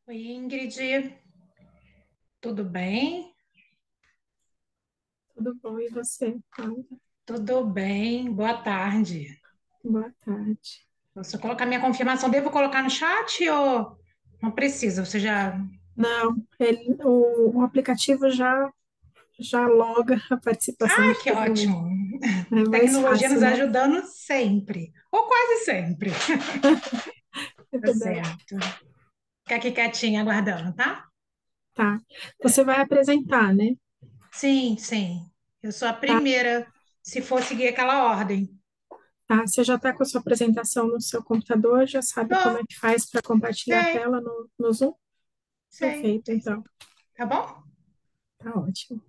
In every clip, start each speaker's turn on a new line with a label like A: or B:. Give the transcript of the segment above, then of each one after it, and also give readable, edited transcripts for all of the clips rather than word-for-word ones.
A: Oi, Ingrid, tudo bem?
B: Tudo bom? E você, Cláudia?
A: Tudo bem, boa tarde.
B: Boa tarde.
A: Você colocar minha confirmação, devo colocar no chat ou não precisa? Você já.
B: Não, o aplicativo já loga a participação
A: Ah,
B: de
A: que
B: todo mundo.
A: ótimo!
B: É mais
A: Tecnologia
B: fácil,
A: nos
B: né?
A: ajudando sempre, ou quase sempre.
B: É
A: Tá
B: verdade.
A: certo. Fica aqui quietinha aguardando, tá?
B: Tá. Você vai apresentar, né?
A: Sim, sim. Eu sou a
B: Tá,
A: primeira, se for seguir aquela ordem.
B: tá. Você já está com a sua apresentação no seu computador, já sabe como
A: Tô,
B: é que faz para compartilhar a
A: sei,
B: tela no Zoom?
A: sei,
B: Perfeito,
A: sei,
B: então.
A: sei. Tá bom?
B: Tá ótimo.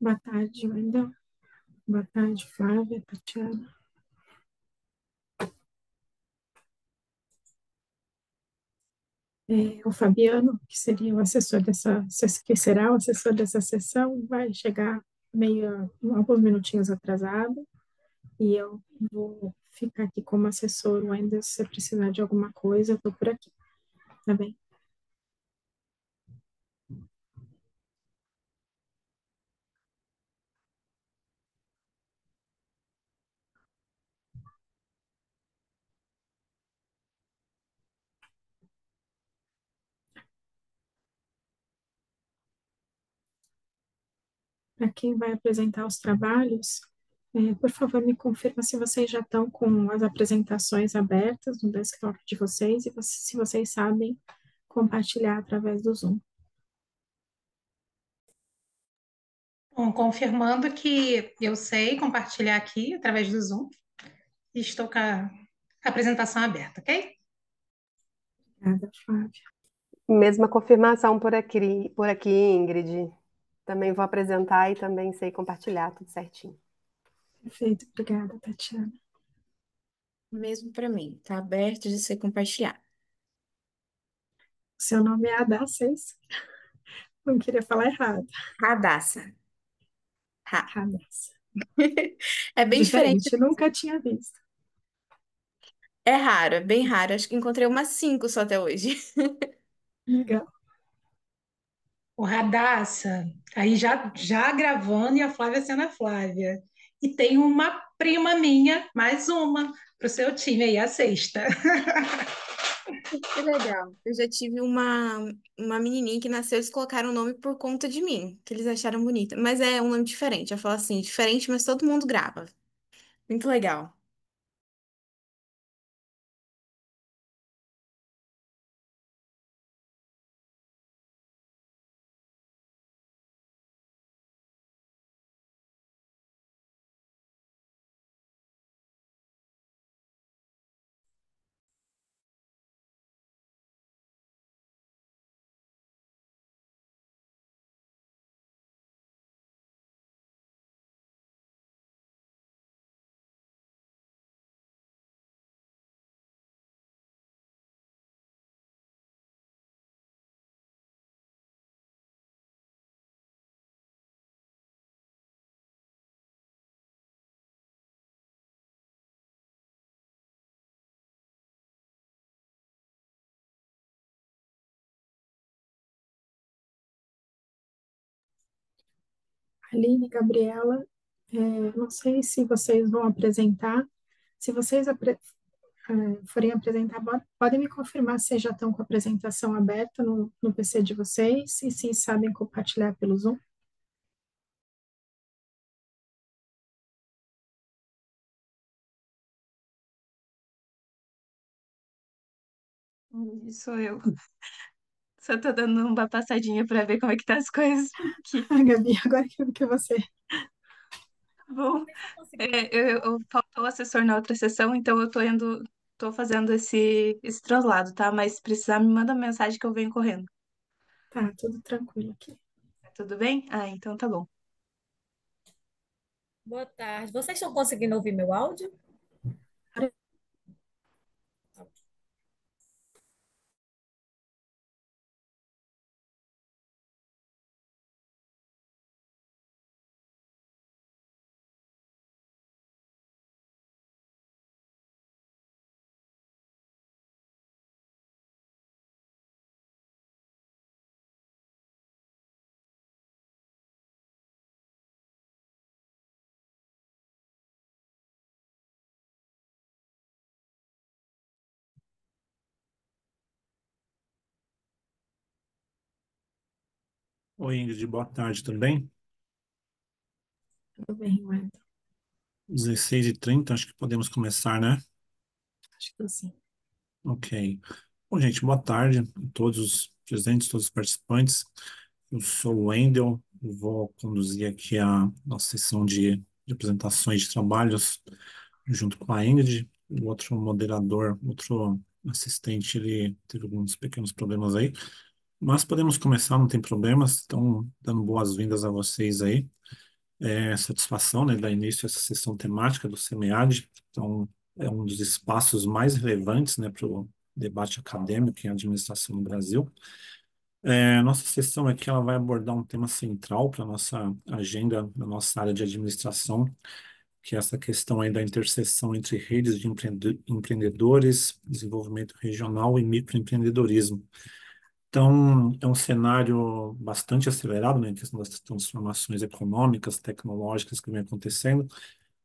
B: Boa tarde, Wendel. Boa tarde, Flávia, Tatiana. O Fabiano, que seria o assessor dessa, que será o assessor dessa sessão, vai chegar meio, alguns minutinhos atrasado, e eu vou ficar aqui como assessor. Wendel, se você precisar de alguma coisa, eu estou por aqui, tá bem? Para quem vai apresentar os trabalhos, por favor, me confirma se vocês já estão com as apresentações abertas no desktop de vocês e se vocês sabem compartilhar através do Zoom.
A: Bom, confirmando que eu sei compartilhar aqui através do Zoom e estou com a apresentação aberta, ok?
B: Obrigada, Flávia.
C: Mesma confirmação por aqui, Ingrid. Também vou apresentar e também sei compartilhar tudo certinho.
B: Perfeito, obrigada, Tatiana.
D: Mesmo para mim, tá aberto de ser compartilhado.
B: O seu nome é Adassa, é isso? Não queria falar errado.
D: Radassa. Ra.
B: Radassa.
D: É bem diferente.
B: Diferente, nunca tinha visto.
D: É raro, é bem raro. Acho que encontrei umas 5 só até hoje.
B: Legal.
A: O Radassa, aí já gravando e a Flávia sendo a Flávia. E tem uma prima minha, mais uma, para o seu time aí, a sexta.
D: Que legal. Eu já tive uma menininha que nasceu, eles colocaram o nome por conta de mim, que eles acharam bonita. Mas é um nome diferente. Eu falo assim, diferente, mas todo mundo grava. Muito legal.
B: Aline, Gabriela, não sei se vocês vão apresentar. Se vocês forem apresentar, podem me confirmar se já estão com a apresentação aberta no PC de vocês e se sabem compartilhar pelo Zoom.
E: Sou eu. Só tô dando uma passadinha para ver como é que tá as coisas por aqui.
B: Ah, Gabi, agora que eu vi que é você.
E: Tá bom, faltou o assessor na outra sessão, então eu tô fazendo esse translado, tá? Mas se precisar, me manda mensagem que eu venho correndo.
B: Tá, tudo tranquilo aqui.
E: Tá tudo bem? Ah, então tá bom.
F: Boa tarde. Vocês estão conseguindo ouvir meu áudio?
G: Oi, Ingrid, boa tarde, tudo bem?
B: Tudo bem, Wendel?
G: 16h30, acho que podemos começar, né?
B: Acho que sim.
G: Ok. Bom, gente, boa tarde a todos os presentes, todos os participantes. Eu sou o Wendel, vou conduzir aqui a nossa sessão de apresentações de trabalhos junto com a Ingrid. O outro moderador, outro assistente, ele teve alguns pequenos problemas aí. Mas podemos começar, não tem problemas. Então, dando boas-vindas a vocês aí. satisfação, né, dar início a essa sessão temática do SEMEAD. Então, é um dos espaços mais relevantes, né, para o debate acadêmico em administração no Brasil. Nossa sessão aqui ela vai abordar um tema central para a nossa agenda, na nossa área de administração, que é essa questão aí da interseção entre redes de empreendedores, desenvolvimento regional e microempreendedorismo. Então, é um cenário bastante acelerado, né, em questão das transformações econômicas, tecnológicas que vem acontecendo.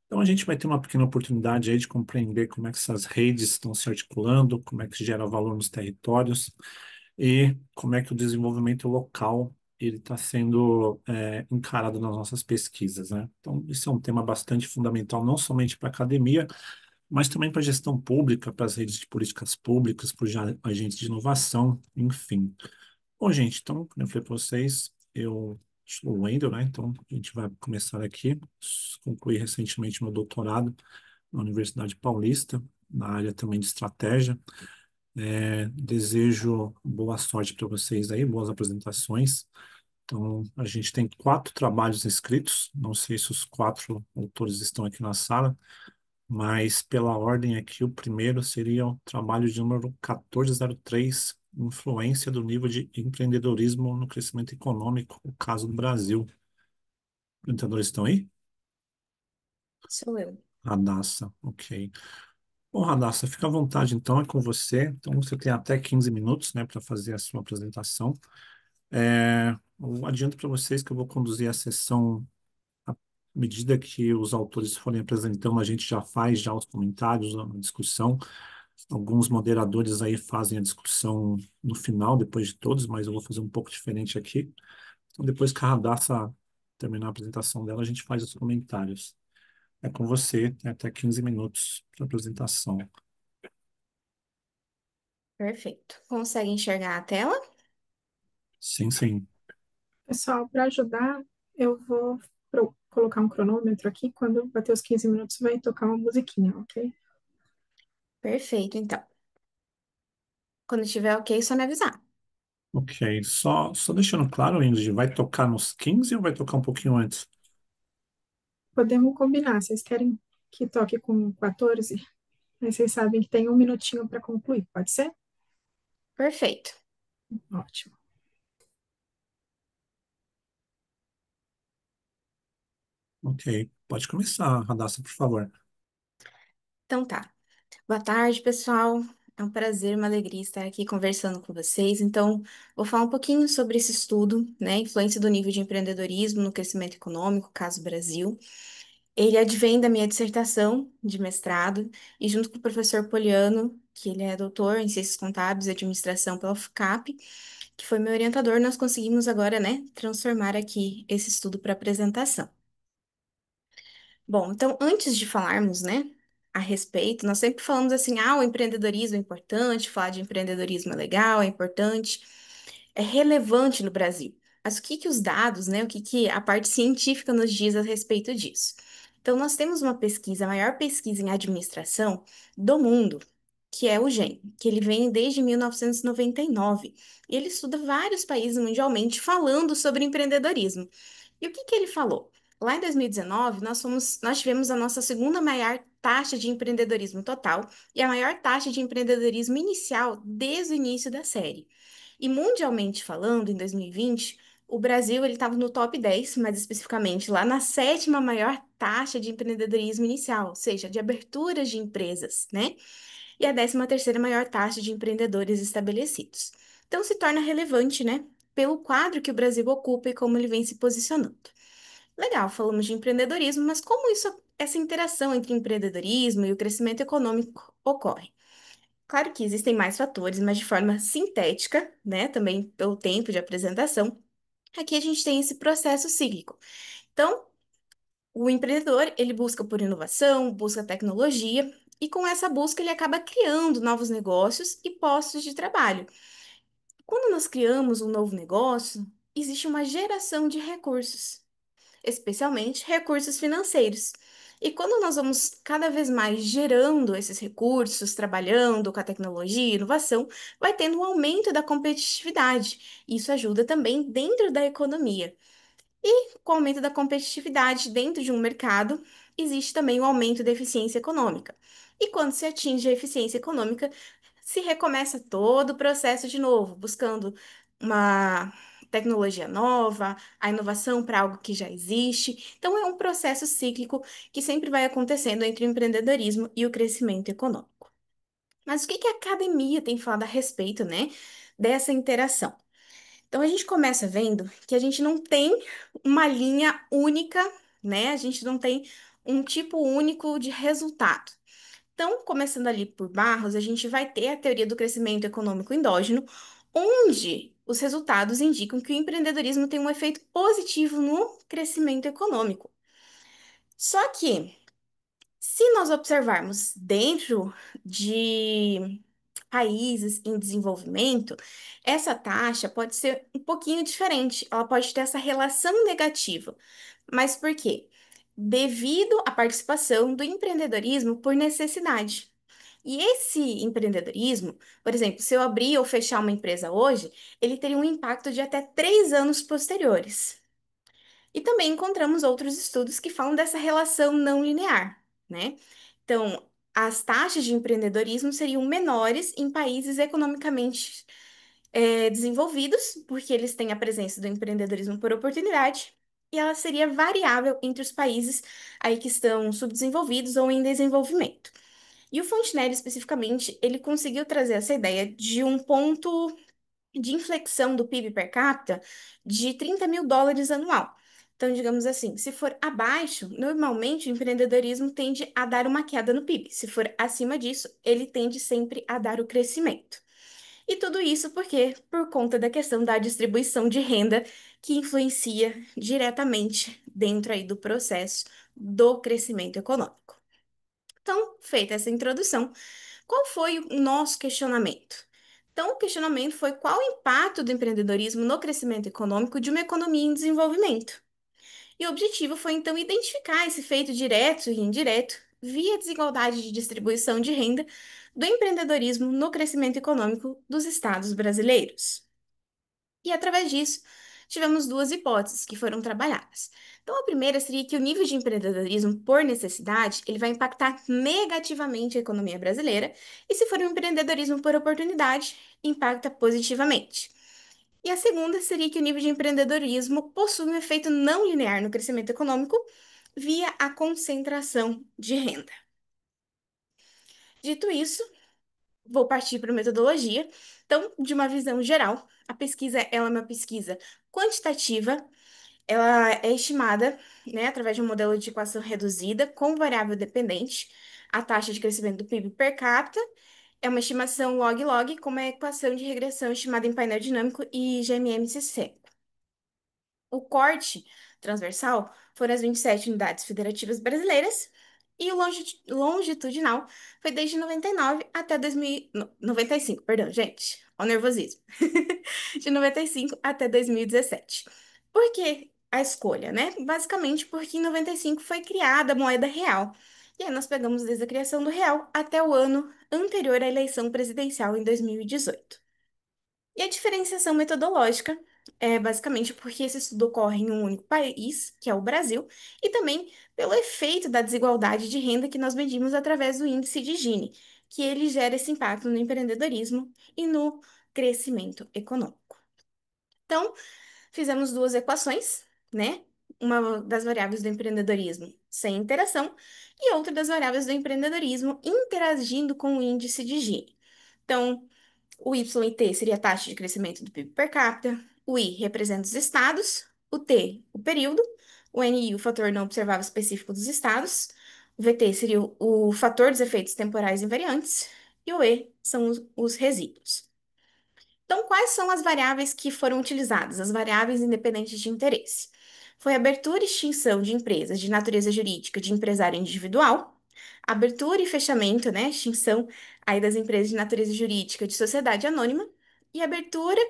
G: Então, a gente vai ter uma pequena oportunidade aí de compreender como é que essas redes estão se articulando, como é que gera valor nos territórios e como é que o desenvolvimento local ele está sendo encarado nas nossas pesquisas, né? Então, isso é um tema bastante fundamental, não somente para a academia, mas também para a gestão pública, para as redes de políticas públicas, para os agentes de inovação, enfim. Bom, gente, então, como eu falei para vocês, eu sou o Wendel, né? Então, a gente vai começar aqui. Concluí recentemente meu doutorado na Universidade Paulista, na área também de estratégia. Desejo boa sorte para vocês aí, boas apresentações. Então, a gente tem 4 trabalhos inscritos. Não sei se os 4 autores estão aqui na sala, mas pela ordem aqui, o primeiro seria o trabalho de número 1403, Influência do nível de empreendedorismo no crescimento econômico, o caso do Brasil. Os apresentadores estão aí?
D: Sou eu.
G: Radassa, ok. Bom, Radassa, fica à vontade então, é com você. Então, você tem até 15 minutos, né, para fazer a sua apresentação. Eu adianto para vocês que eu vou conduzir a sessão à medida que os autores forem apresentando, a gente já faz já os comentários, a discussão. Alguns moderadores aí fazem a discussão no final, depois de todos, mas eu vou fazer um pouco diferente aqui. Então, depois que a Radassa terminar a apresentação dela, a gente faz os comentários. É com você, tem até 15 minutos para apresentação.
D: Perfeito. Consegue enxergar a tela?
G: Sim, sim.
B: Pessoal, para ajudar, eu vou colocar um cronômetro aqui. Quando bater os 15 minutos, vai tocar uma musiquinha, ok?
D: Perfeito, então. Quando estiver ok, é só me avisar.
G: Ok. Só deixando claro, Ingrid, vai tocar nos 15 ou vai tocar um pouquinho antes?
B: Podemos combinar. Vocês querem que toque com 14? Aí vocês sabem que tem um minutinho para concluir. Pode ser?
D: Perfeito.
B: Ótimo.
G: Ok. Pode começar, Radassa, por favor.
D: Então tá. Boa tarde, pessoal. É um prazer, uma alegria estar aqui conversando com vocês. Então, vou falar um pouquinho sobre esse estudo, né? Influência do nível de empreendedorismo no crescimento econômico, caso Brasil. Ele advém da minha dissertação de mestrado e junto com o professor Poliano, que ele é doutor em Ciências Contábeis e Administração pela UFCAP, que foi meu orientador, nós conseguimos agora, né, transformar aqui esse estudo para apresentação. Bom, então, antes de falarmos, né, a respeito, nós sempre falamos assim, o empreendedorismo é importante, falar de empreendedorismo é legal, é importante, é relevante no Brasil. Mas o que que os dados, né, o que que a parte científica nos diz a respeito disso? Então, nós temos uma pesquisa, a maior pesquisa em administração do mundo, que é o GEM, que ele vem desde 1999. E ele estuda vários países mundialmente falando sobre empreendedorismo. E o que que ele falou? Lá em 2019, nós tivemos a nossa segunda maior taxa de empreendedorismo total e a maior taxa de empreendedorismo inicial desde o início da série. E mundialmente falando, em 2020, o Brasil ele estava no top 10, mais especificamente lá na sétima maior taxa de empreendedorismo inicial, ou seja, de aberturas de empresas, né? E a 13ª maior taxa de empreendedores estabelecidos. Então se torna relevante, né? Pelo quadro que o Brasil ocupa e como ele vem se posicionando. Legal, falamos de empreendedorismo, mas como essa interação entre empreendedorismo e o crescimento econômico ocorre? Claro que existem mais fatores, mas de forma sintética, né, também pelo tempo de apresentação, aqui a gente tem esse processo cíclico. Então, o empreendedor, ele busca por inovação, busca tecnologia, e com essa busca ele acaba criando novos negócios e postos de trabalho. Quando nós criamos um novo negócio, existe uma geração de recursos, especialmente recursos financeiros. E quando nós vamos cada vez mais gerando esses recursos, trabalhando com a tecnologia e inovação, vai tendo um aumento da competitividade. Isso ajuda também dentro da economia. Com o aumento da competitividade dentro de um mercado, existe também o aumento da eficiência econômica. E quando se atinge a eficiência econômica, se recomeça todo o processo de novo, buscando uma tecnologia nova, a inovação para algo que já existe. Então, é um processo cíclico que sempre vai acontecendo entre o empreendedorismo e o crescimento econômico. Mas o que que a academia tem falado a respeito, né, dessa interação? Então, a gente começa vendo que a gente não tem uma linha única, né? A gente não tem um tipo único de resultado. Então, começando ali por Barros, a gente vai ter a teoria do crescimento econômico endógeno, onde os resultados indicam que o empreendedorismo tem um efeito positivo no crescimento econômico. Só que, se nós observarmos dentro de países em desenvolvimento, essa taxa pode ser um pouquinho diferente. Ela pode ter essa relação negativa. Mas por quê? Devido à participação do empreendedorismo por necessidade. E esse empreendedorismo, por exemplo, se eu abrir ou fechar uma empresa hoje, ele teria um impacto de até 3 anos posteriores. E também encontramos outros estudos que falam dessa relação não linear, né? Então, as taxas de empreendedorismo seriam menores em países economicamente desenvolvidos, porque eles têm a presença do empreendedorismo por oportunidade, e ela seria variável entre os países aí que estão subdesenvolvidos ou em desenvolvimento. E o Fontenelle, especificamente, ele conseguiu trazer essa ideia de um ponto de inflexão do PIB per capita de 30 mil dólares anual. Então, digamos assim, se for abaixo, normalmente o empreendedorismo tende a dar uma queda no PIB. Se for acima disso, ele tende sempre a dar o crescimento. E tudo isso porque por conta da questão da distribuição de renda que influencia diretamente dentro aí do processo do crescimento econômico. Então, feita essa introdução, qual foi o nosso questionamento? Então, o questionamento foi qual o impacto do empreendedorismo no crescimento econômico de uma economia em desenvolvimento? E o objetivo foi, então, identificar esse efeito direto e indireto via desigualdade de distribuição de renda do empreendedorismo no crescimento econômico dos estados brasileiros. E, através disso, tivemos duas hipóteses que foram trabalhadas. Então, a primeira seria que o nível de empreendedorismo por necessidade, ele vai impactar negativamente a economia brasileira, e se for um empreendedorismo por oportunidade, impacta positivamente. E a segunda seria que o nível de empreendedorismo possui um efeito não linear no crescimento econômico via a concentração de renda. Dito isso, vou partir para a metodologia. Então, de uma visão geral, a pesquisa ela é uma pesquisa quantitativa, ela é estimada, né, através de um modelo de equação reduzida com variável dependente, a taxa de crescimento do PIB per capita é uma estimação log-log com uma equação de regressão estimada em painel dinâmico e GMMCC. O corte transversal foram as 27 unidades federativas brasileiras e o longitudinal foi desde 99 até 2000, 95, perdão, gente, ó o nervosismo. De 95 até 2017. Por que a escolha, né? Basicamente porque em 95 foi criada a moeda real. E aí nós pegamos desde a criação do real até o ano anterior à eleição presidencial em 2018. E a diferenciação metodológica é basicamente porque esse estudo ocorre em um único país, que é o Brasil, e também pelo efeito da desigualdade de renda que nós medimos através do índice de Gini, que ele gera esse impacto no empreendedorismo e no crescimento econômico. Então, fizemos duas equações, né? Uma das variáveis do empreendedorismo sem interação e outra das variáveis do empreendedorismo interagindo com o índice de Gini. Então, o Y e T seria a taxa de crescimento do PIB per capita, o I representa os estados, o T, o período, o NI, o fator não observável específico dos estados, o VT seria o fator dos efeitos temporais invariantes, e o E são os resíduos. Então, quais são as variáveis que foram utilizadas, as variáveis independentes de interesse? Foi abertura e extinção de empresas de natureza jurídica de empresário individual, abertura e fechamento, né, extinção aí das empresas de natureza jurídica de sociedade anônima, e abertura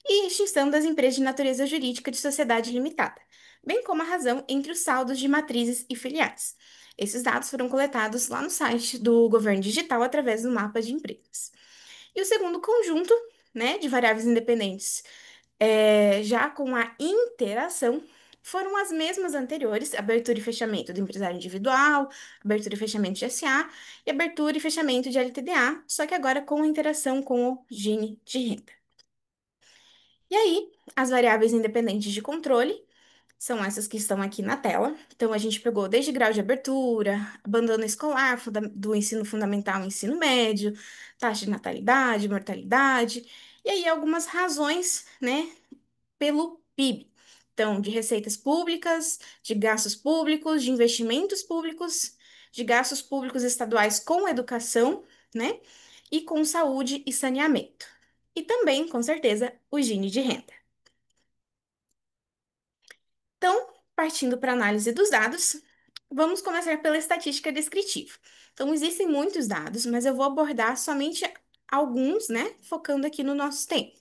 D: e extinção das empresas de natureza jurídica de sociedade limitada, bem como a razão entre os saldos de matrizes e filiais. Esses dados foram coletados lá no site do Governo Digital através do mapa de empresas. E o segundo conjunto, né, de variáveis independentes, já com a interação, foram as mesmas anteriores, abertura e fechamento do empresário individual, abertura e fechamento de SA e abertura e fechamento de LTDA, só que agora com a interação com o Gini de renda. E aí, as variáveis independentes de controle são essas que estão aqui na tela. Então, a gente pegou desde grau de abertura, abandono escolar, do ensino fundamental ao ensino médio, taxa de natalidade, mortalidade, e aí algumas razões, né, pelo PIB. Então, de receitas públicas, de gastos públicos, de investimentos públicos, de gastos públicos estaduais com educação, né, e com saúde e saneamento. E também, com certeza, o Gini de renda. Então, partindo para a análise dos dados, vamos começar pela estatística descritiva. Então, existem muitos dados, mas eu vou abordar somente alguns, né, focando aqui no nosso tempo.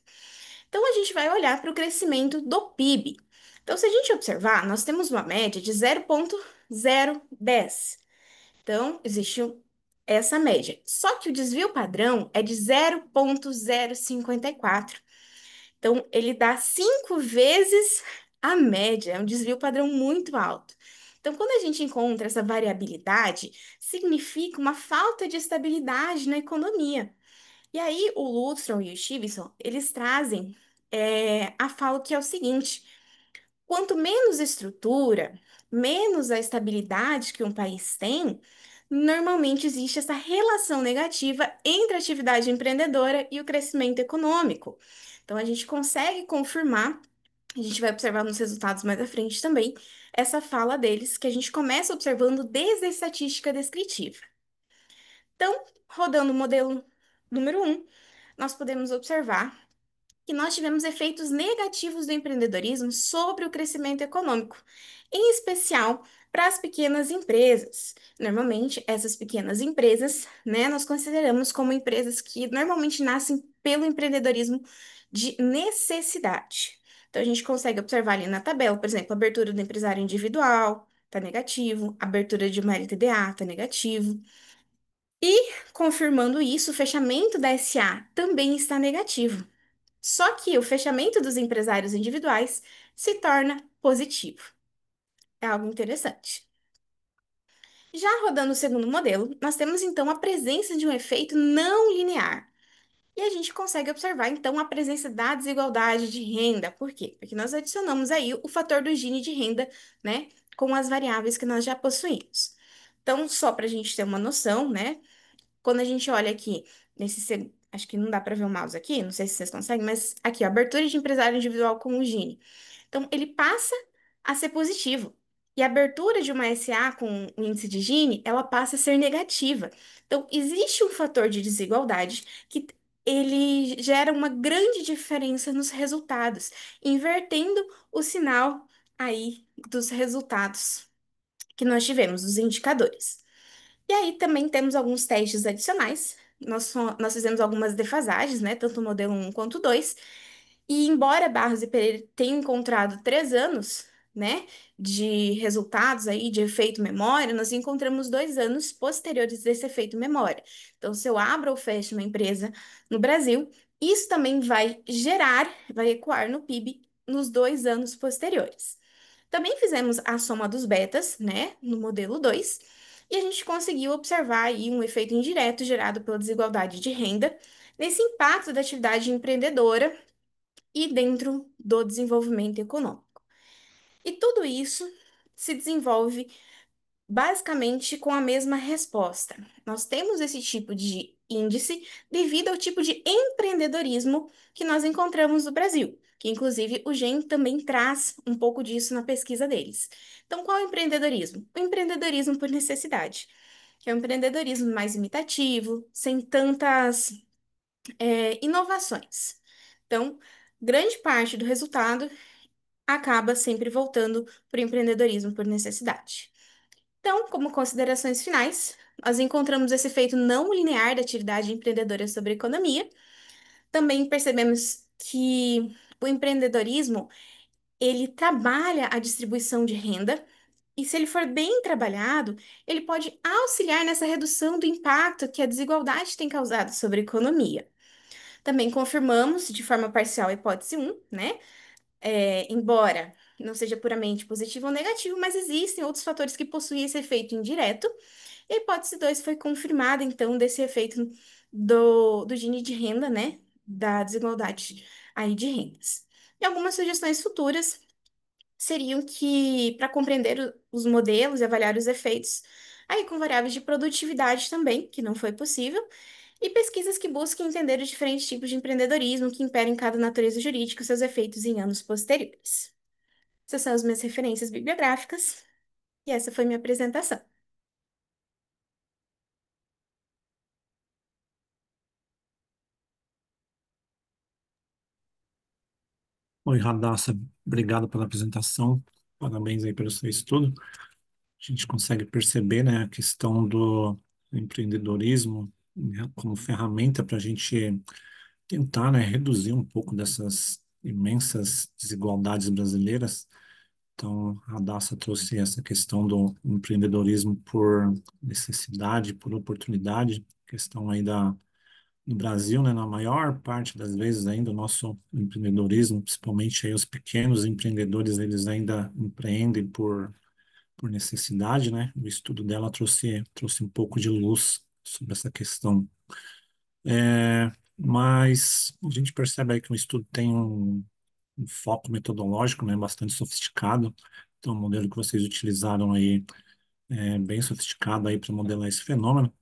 D: Então, a gente vai olhar para o crescimento do PIB. Então, se a gente observar, nós temos uma média de 0,010. Então, existe essa média. Só que o desvio padrão é de 0,054. Então, ele dá 5 vezes a média, é um desvio padrão muito alto. Então, quando a gente encontra essa variabilidade, significa uma falta de estabilidade na economia. E aí, o Lustrom e o Stevenson, eles trazem a fala que é o seguinte: quanto menos estrutura, menos a estabilidade que um país tem, normalmente existe essa relação negativa entre a atividade empreendedora e o crescimento econômico. Então, a gente consegue confirmar, a gente vai observar nos resultados mais à frente também, essa fala deles, que a gente começa observando desde a estatística descritiva. Então, rodando o modelo número 1, nós podemos observar que nós tivemos efeitos negativos do empreendedorismo sobre o crescimento econômico, em especial para as pequenas empresas. Normalmente, essas pequenas empresas, né, nós consideramos como empresas que normalmente nascem pelo empreendedorismo de necessidade. Então, a gente consegue observar ali na tabela, por exemplo, a abertura do empresário individual está negativo, a abertura de uma LTDA está negativo. E, confirmando isso, o fechamento da SA também está negativo. Só que o fechamento dos empresários individuais se torna positivo. É algo interessante. Já rodando o segundo modelo, nós temos então a presença de um efeito não linear. E a gente consegue observar então a presença da desigualdade de renda. Por quê? Porque nós adicionamos aí o fator do Gini de renda, né, com as variáveis que nós já possuímos. Então, só para a gente ter uma noção, né, quando a gente olha aqui acho que não dá para ver o mouse aqui, não sei se vocês conseguem, mas aqui, ó, abertura de empresário individual com o Gini. Então, ele passa a ser positivo. E a abertura de uma SA com o índice de Gini, ela passa a ser negativa. Então, existe um fator de desigualdade que ele gera uma grande diferença nos resultados, invertendo o sinal aí dos resultados que nós tivemos, dos indicadores. E aí também temos alguns testes adicionais. Nós fizemos algumas defasagens, né? Tanto o modelo 1 quanto o 2. E embora Barros e Pereira tenham encontrado 3 anos, né, de resultados aí de efeito memória, nós encontramos 2 anos posteriores desse efeito memória. Então, se eu abro ou fecho uma empresa no Brasil, isso também vai ecoar no PIB nos 2 anos posteriores. Também fizemos a soma dos betas, né, no modelo 2, e a gente conseguiu observar aí um efeito indireto gerado pela desigualdade de renda nesse impacto da atividade empreendedora e dentro do desenvolvimento econômico. E tudo isso se desenvolve basicamente com a mesma resposta. Nós temos esse tipo de índice devido ao tipo de empreendedorismo que nós encontramos no Brasil, que inclusive o GEM também traz um pouco disso na pesquisa deles. Então, qual é o empreendedorismo? O empreendedorismo por necessidade, que é um empreendedorismo mais imitativo, sem tantas inovações. Então, grande parte do resultado acaba sempre voltando para o empreendedorismo por necessidade. Então, como considerações finais, nós encontramos esse efeito não linear da atividade empreendedora sobre a economia. Também percebemos que o empreendedorismo, ele trabalha a distribuição de renda, e se ele for bem trabalhado, ele pode auxiliar nessa redução do impacto que a desigualdade tem causado sobre a economia. Também confirmamos, de forma parcial, a hipótese 1, né? Embora não seja puramente positivo ou negativo, mas existem outros fatores que possuem esse efeito indireto. E a hipótese 2 foi confirmada, então, desse efeito do Gini de renda, né? Da desigualdade aí de rendas. E algumas sugestões futuras seriam que, para compreender os modelos e avaliar os efeitos, aí com variáveis de produtividade também, que não foi possível, e pesquisas que busquem entender os diferentes tipos de empreendedorismo que imperam em cada natureza jurídica e seus efeitos em anos posteriores. Essas são as minhas referências bibliográficas, e essa foi minha apresentação.
G: Oi, Radassa, obrigado pela apresentação, parabéns aí pelo seu estudo. A gente consegue perceber, né, a questão do empreendedorismo, né, como ferramenta para a gente tentar, né, reduzir um pouco dessas imensas desigualdades brasileiras. Então, a Radassa trouxe essa questão do empreendedorismo por necessidade, por oportunidade, questão aí no Brasil, né, na maior parte das vezes ainda o nosso empreendedorismo, principalmente aí os pequenos empreendedores, eles ainda empreendem por necessidade, né? O estudo dela trouxe um pouco de luz sobre essa questão. Mas a gente percebe aí que o estudo tem um foco metodológico, né, bastante sofisticado. Então, o modelo que vocês utilizaram aí é bem sofisticado aí para modelar esse fenômeno.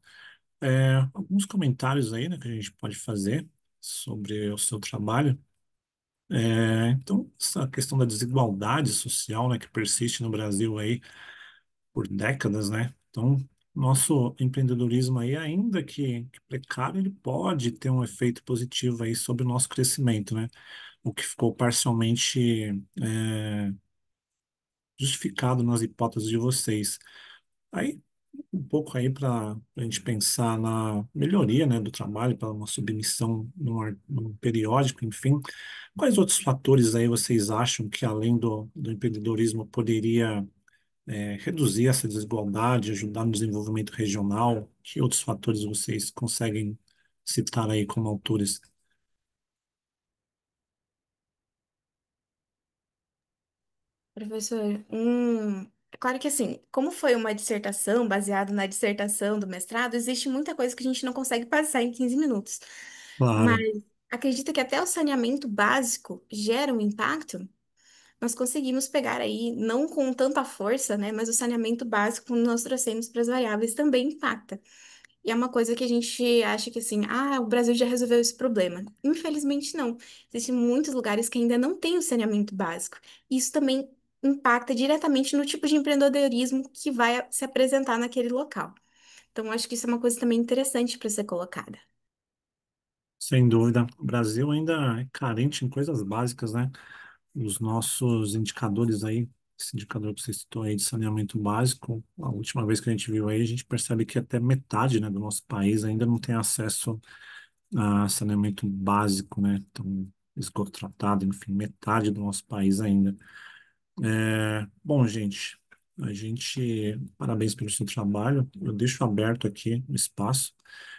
G: Alguns comentários aí, né, que a gente pode fazer sobre o seu trabalho. Então, essa questão da desigualdade social, né, que persiste no Brasil aí por décadas, né? Então, nosso empreendedorismo aí, ainda que precário, ele pode ter um efeito positivo aí sobre o nosso crescimento, né? O que ficou parcialmente justificado nas hipóteses de vocês. Aí, um pouco aí para a gente pensar na melhoria, né, do trabalho, para uma submissão num periódico, enfim. Quais outros fatores aí vocês acham que, além do empreendedorismo, poderia reduzir essa desigualdade, ajudar no desenvolvimento regional? Que outros fatores vocês conseguem citar aí como autores?
D: Professor, é claro que assim, como foi uma dissertação baseada na dissertação do mestrado, existe muita coisa que a gente não consegue passar em 15 minutos.
G: Claro,
D: Mas acredita que até o saneamento básico gera um impacto? Nós conseguimos pegar aí, não com tanta força, né? Mas o saneamento básico, quando nós trouxemos para as variáveis, também impacta. E é uma coisa que a gente acha que assim, o Brasil já resolveu esse problema. Infelizmente, não. Existem muitos lugares que ainda não têm o saneamento básico. Isso também impacta diretamente no tipo de empreendedorismo que vai se apresentar naquele local. Então, acho que isso é uma coisa também interessante para ser colocada.
G: sem dúvida. O Brasil ainda é carente em coisas básicas, né? Os nossos indicadores aí, esse indicador que você citou aí de saneamento básico, a última vez que a gente viu aí, a gente percebe que até metade, né, do nosso país ainda não tem acesso a saneamento básico, né? Então, esgoto tratado, enfim, metade do nosso país ainda. Bom, gente, parabéns pelo seu trabalho. Eu deixo aberto aqui o espaço.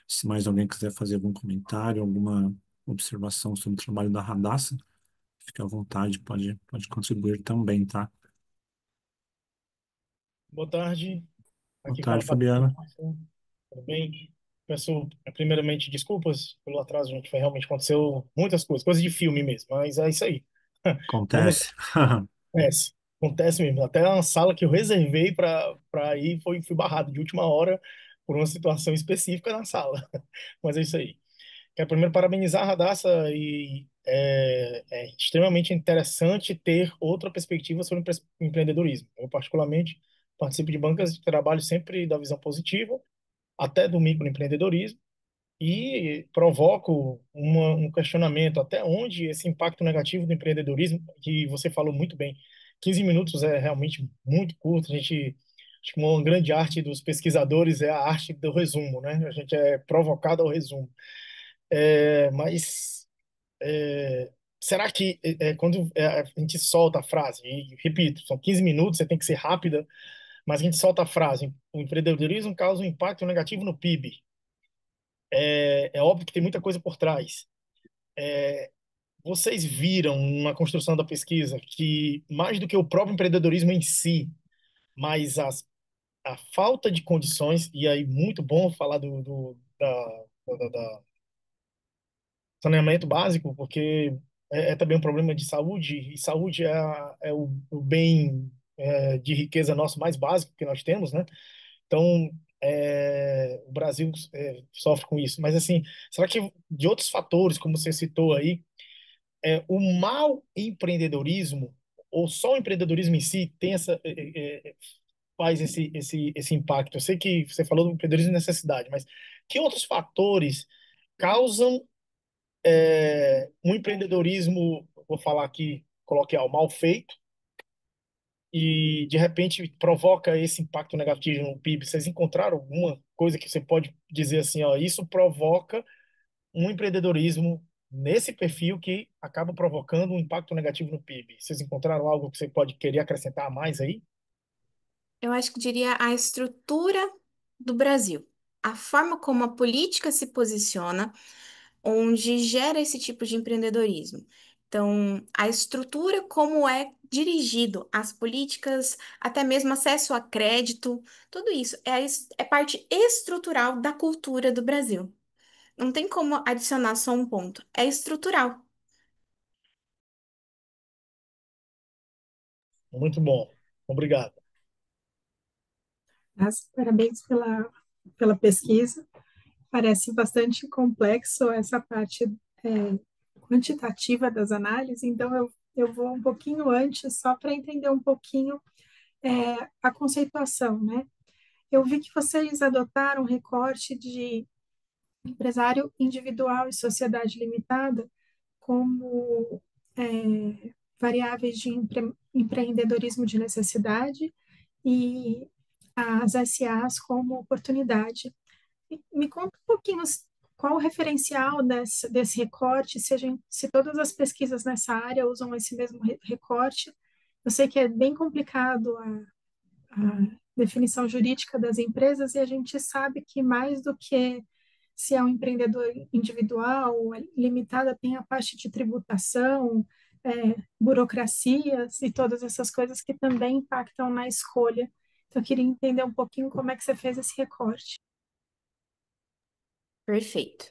G: Se mais alguém quiser fazer algum comentário, alguma observação sobre o trabalho da Radassa, fique à vontade, pode contribuir também, tá?
H: Boa tarde,
G: Boa
H: aqui
G: tarde,
H: fala Patrícia,
G: Fabiana.
H: tudo bem? Peço primeiramente desculpas pelo atraso, gente, aconteceu muitas coisas, coisas de filme mesmo, mas é isso aí. Vamos lá,
G: Acontece.
H: acontece mesmo. Até uma sala que eu reservei para ir fui barrado de última hora por uma situação específica na sala, mas é isso aí. Quero primeiro parabenizar a Radassa e é extremamente interessante ter outra perspectiva sobre empreendedorismo. Eu, particularmente, participo de bancas de trabalho sempre da visão positiva, até do microempreendedorismo, e provoco um questionamento até onde esse impacto negativo do empreendedorismo, que você falou muito bem, 15 minutos é realmente muito curto, acho que uma grande arte dos pesquisadores é a arte do resumo, né? A gente é provocado ao resumo. Mas será que quando a gente solta a frase, e repito, são 15 minutos, você tem que ser rápida, mas a gente solta a frase, o empreendedorismo causa um impacto negativo no PIB. É óbvio que tem muita coisa por trás. vocês viram na construção da pesquisa que mais do que o próprio empreendedorismo em si, mas a falta de condições, e aí muito bom falar da saneamento básico, porque é também um problema de saúde, e saúde é o bem de riqueza nosso mais básico que nós temos, né? Então, o Brasil sofre com isso. Mas, assim, será que de outros fatores, como você citou aí, o mau empreendedorismo, ou só o empreendedorismo em si, tem faz esse impacto? Eu sei que você falou do empreendedorismo de necessidade, mas que outros fatores causam um empreendedorismo, vou falar aqui, coloquial, mal feito, e de repente provoca esse impacto negativo no PIB? Vocês encontraram alguma coisa que você pode dizer assim, ó, isso provoca um empreendedorismo nesse perfil que acaba provocando um impacto negativo no PIB? Vocês encontraram algo que você pode querer acrescentar mais aí?
D: Eu acho que diria a estrutura do Brasil, a forma como a política se posiciona, onde gera esse tipo de empreendedorismo. Então, a estrutura como é dirigido, as políticas, até mesmo acesso a crédito, tudo isso é parte estrutural da cultura do Brasil. Não tem como adicionar só um ponto, é estrutural.
H: Muito bom. Obrigado.
B: Mas, parabéns pela pesquisa. Parece bastante complexo essa parte quantitativa das análises, então eu vou um pouquinho antes, só para entender um pouquinho a conceituação, né? Eu vi que vocês adotaram um recorte de empresário individual e sociedade limitada como variáveis de empreendedorismo de necessidade e as SAs como oportunidade. Me conta um pouquinho qual o referencial desse recorte, se todas as pesquisas nessa área usam esse mesmo recorte. Eu sei que é bem complicado a definição jurídica das empresas e a gente sabe que mais do que se é um empreendedor individual, limitada, tem a parte de tributação, burocracias e todas essas coisas que também impactam na escolha. Então, eu queria entender um pouquinho como é que você fez esse recorte.
D: Perfeito.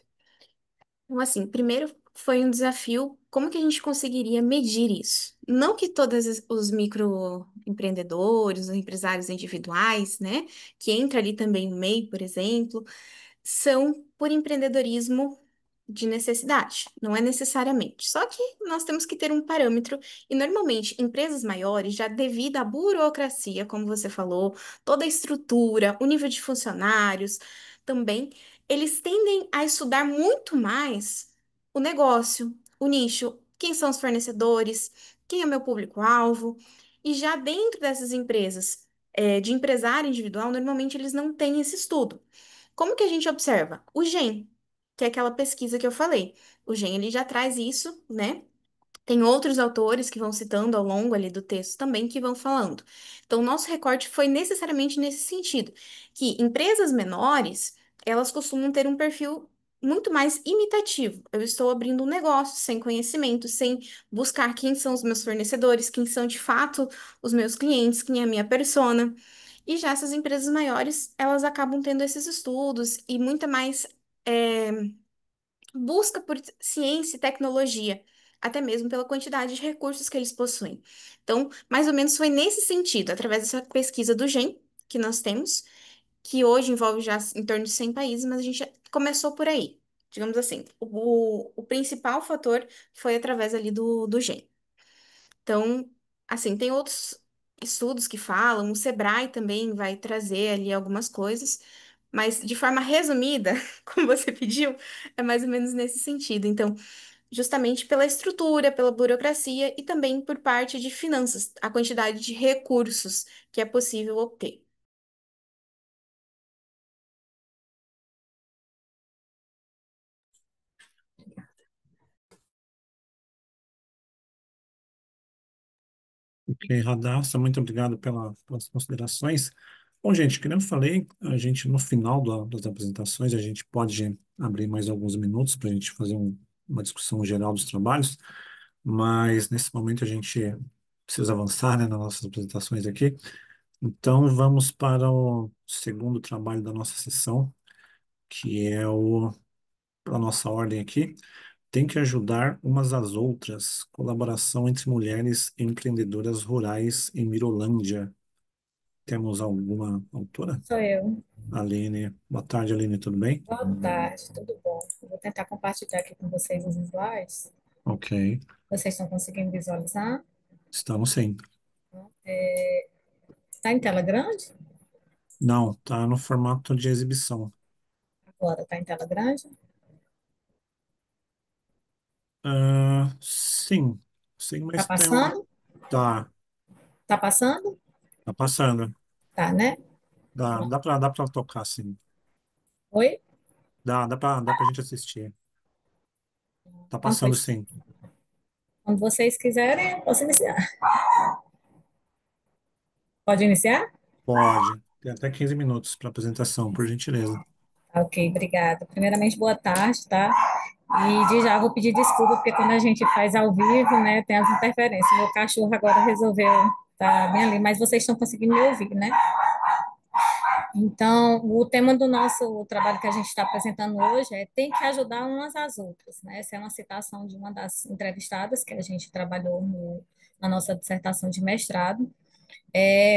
D: Então, assim, primeiro foi um desafio, como que a gente conseguiria medir isso? Não que todos os microempreendedores, os empresários individuais, né, que entra ali também no MEI, por exemplo, são por empreendedorismo de necessidade, não é necessariamente. Só que nós temos que ter um parâmetro, e normalmente empresas maiores, já devido à burocracia, como você falou, toda a estrutura, o nível de funcionários também, eles tendem a estudar muito mais o negócio, o nicho, quem são os fornecedores, quem é o meu público-alvo, e já dentro dessas empresas, de empresário individual, normalmente eles não têm esse estudo. Como que a gente observa? O GEM, que é aquela pesquisa que eu falei. O GEM, ele já traz isso, né? Tem outros autores que vão citando ao longo ali do texto também que vão falando. Então, o nosso recorte foi necessariamente nesse sentido, que empresas menores, elas costumam ter um perfil muito mais imitativo. Eu estou abrindo um negócio sem conhecimento, sem buscar quem são os meus fornecedores, quem são de fato os meus clientes, quem é a minha persona. E já essas empresas maiores, elas acabam tendo esses estudos e muita mais busca por ciência e tecnologia, até mesmo pela quantidade de recursos que eles possuem. Então, mais ou menos foi nesse sentido, através dessa pesquisa do GEM que nós temos, que hoje envolve já em torno de 100 países, mas a gente começou por aí. Digamos assim, o principal fator foi através ali do GEM. Então, assim, tem outros estudos que falam, o Sebrae também vai trazer ali algumas coisas, mas de forma resumida, como você pediu, é mais ou menos nesse sentido. Então, justamente pela estrutura, pela burocracia e também por parte de finanças, a quantidade de recursos que é possível obter.
G: Ok, Radassa, muito obrigado pelas considerações. Bom, gente, como eu falei, a gente no final das apresentações, a gente pode abrir mais alguns minutos para a gente fazer uma discussão geral dos trabalhos, mas nesse momento a gente precisa avançar, né, nas nossas apresentações aqui. Então, vamos para o segundo trabalho da nossa sessão, que é a nossa ordem aqui. Tem que ajudar umas às outras. Colaboração entre mulheres empreendedoras rurais em Mirolândia. Temos alguma autora?
F: Sou eu.
G: Aline. Boa tarde, Aline, tudo bem?
F: Boa tarde, tudo bom? Eu vou tentar compartilhar aqui com vocês os slides.
G: Ok.
F: Vocês estão conseguindo visualizar?
G: Estamos sim.
F: Está em tela grande?
G: Não, tá no formato de exibição.
F: Agora está em tela grande?
G: Sim. Sim,
F: Está
G: mas tem um...
F: passando?
G: Tá,
F: Está passando?
G: tá passando.
F: Tá, né? Pronto.
G: Dá pra tocar, sim.
F: Oi?
G: Dá pra gente assistir. Tá
F: Então,
G: passando,
F: pois,
G: sim.
F: quando vocês quiserem, eu posso iniciar. Pode iniciar?
G: Pode. Tem até 15 minutos para apresentação, por gentileza.
F: Ok, obrigada. Primeiramente, boa tarde, tá? E de já vou pedir desculpa, porque quando a gente faz ao vivo, né, tem as interferências. Meu cachorro agora resolveu estar bem ali, mas vocês estão conseguindo me ouvir, né? Então, o tema do nosso trabalho que a gente está apresentando hoje é tem que ajudar umas às outras, né? Essa é uma citação de uma das entrevistadas que a gente trabalhou na nossa dissertação de mestrado.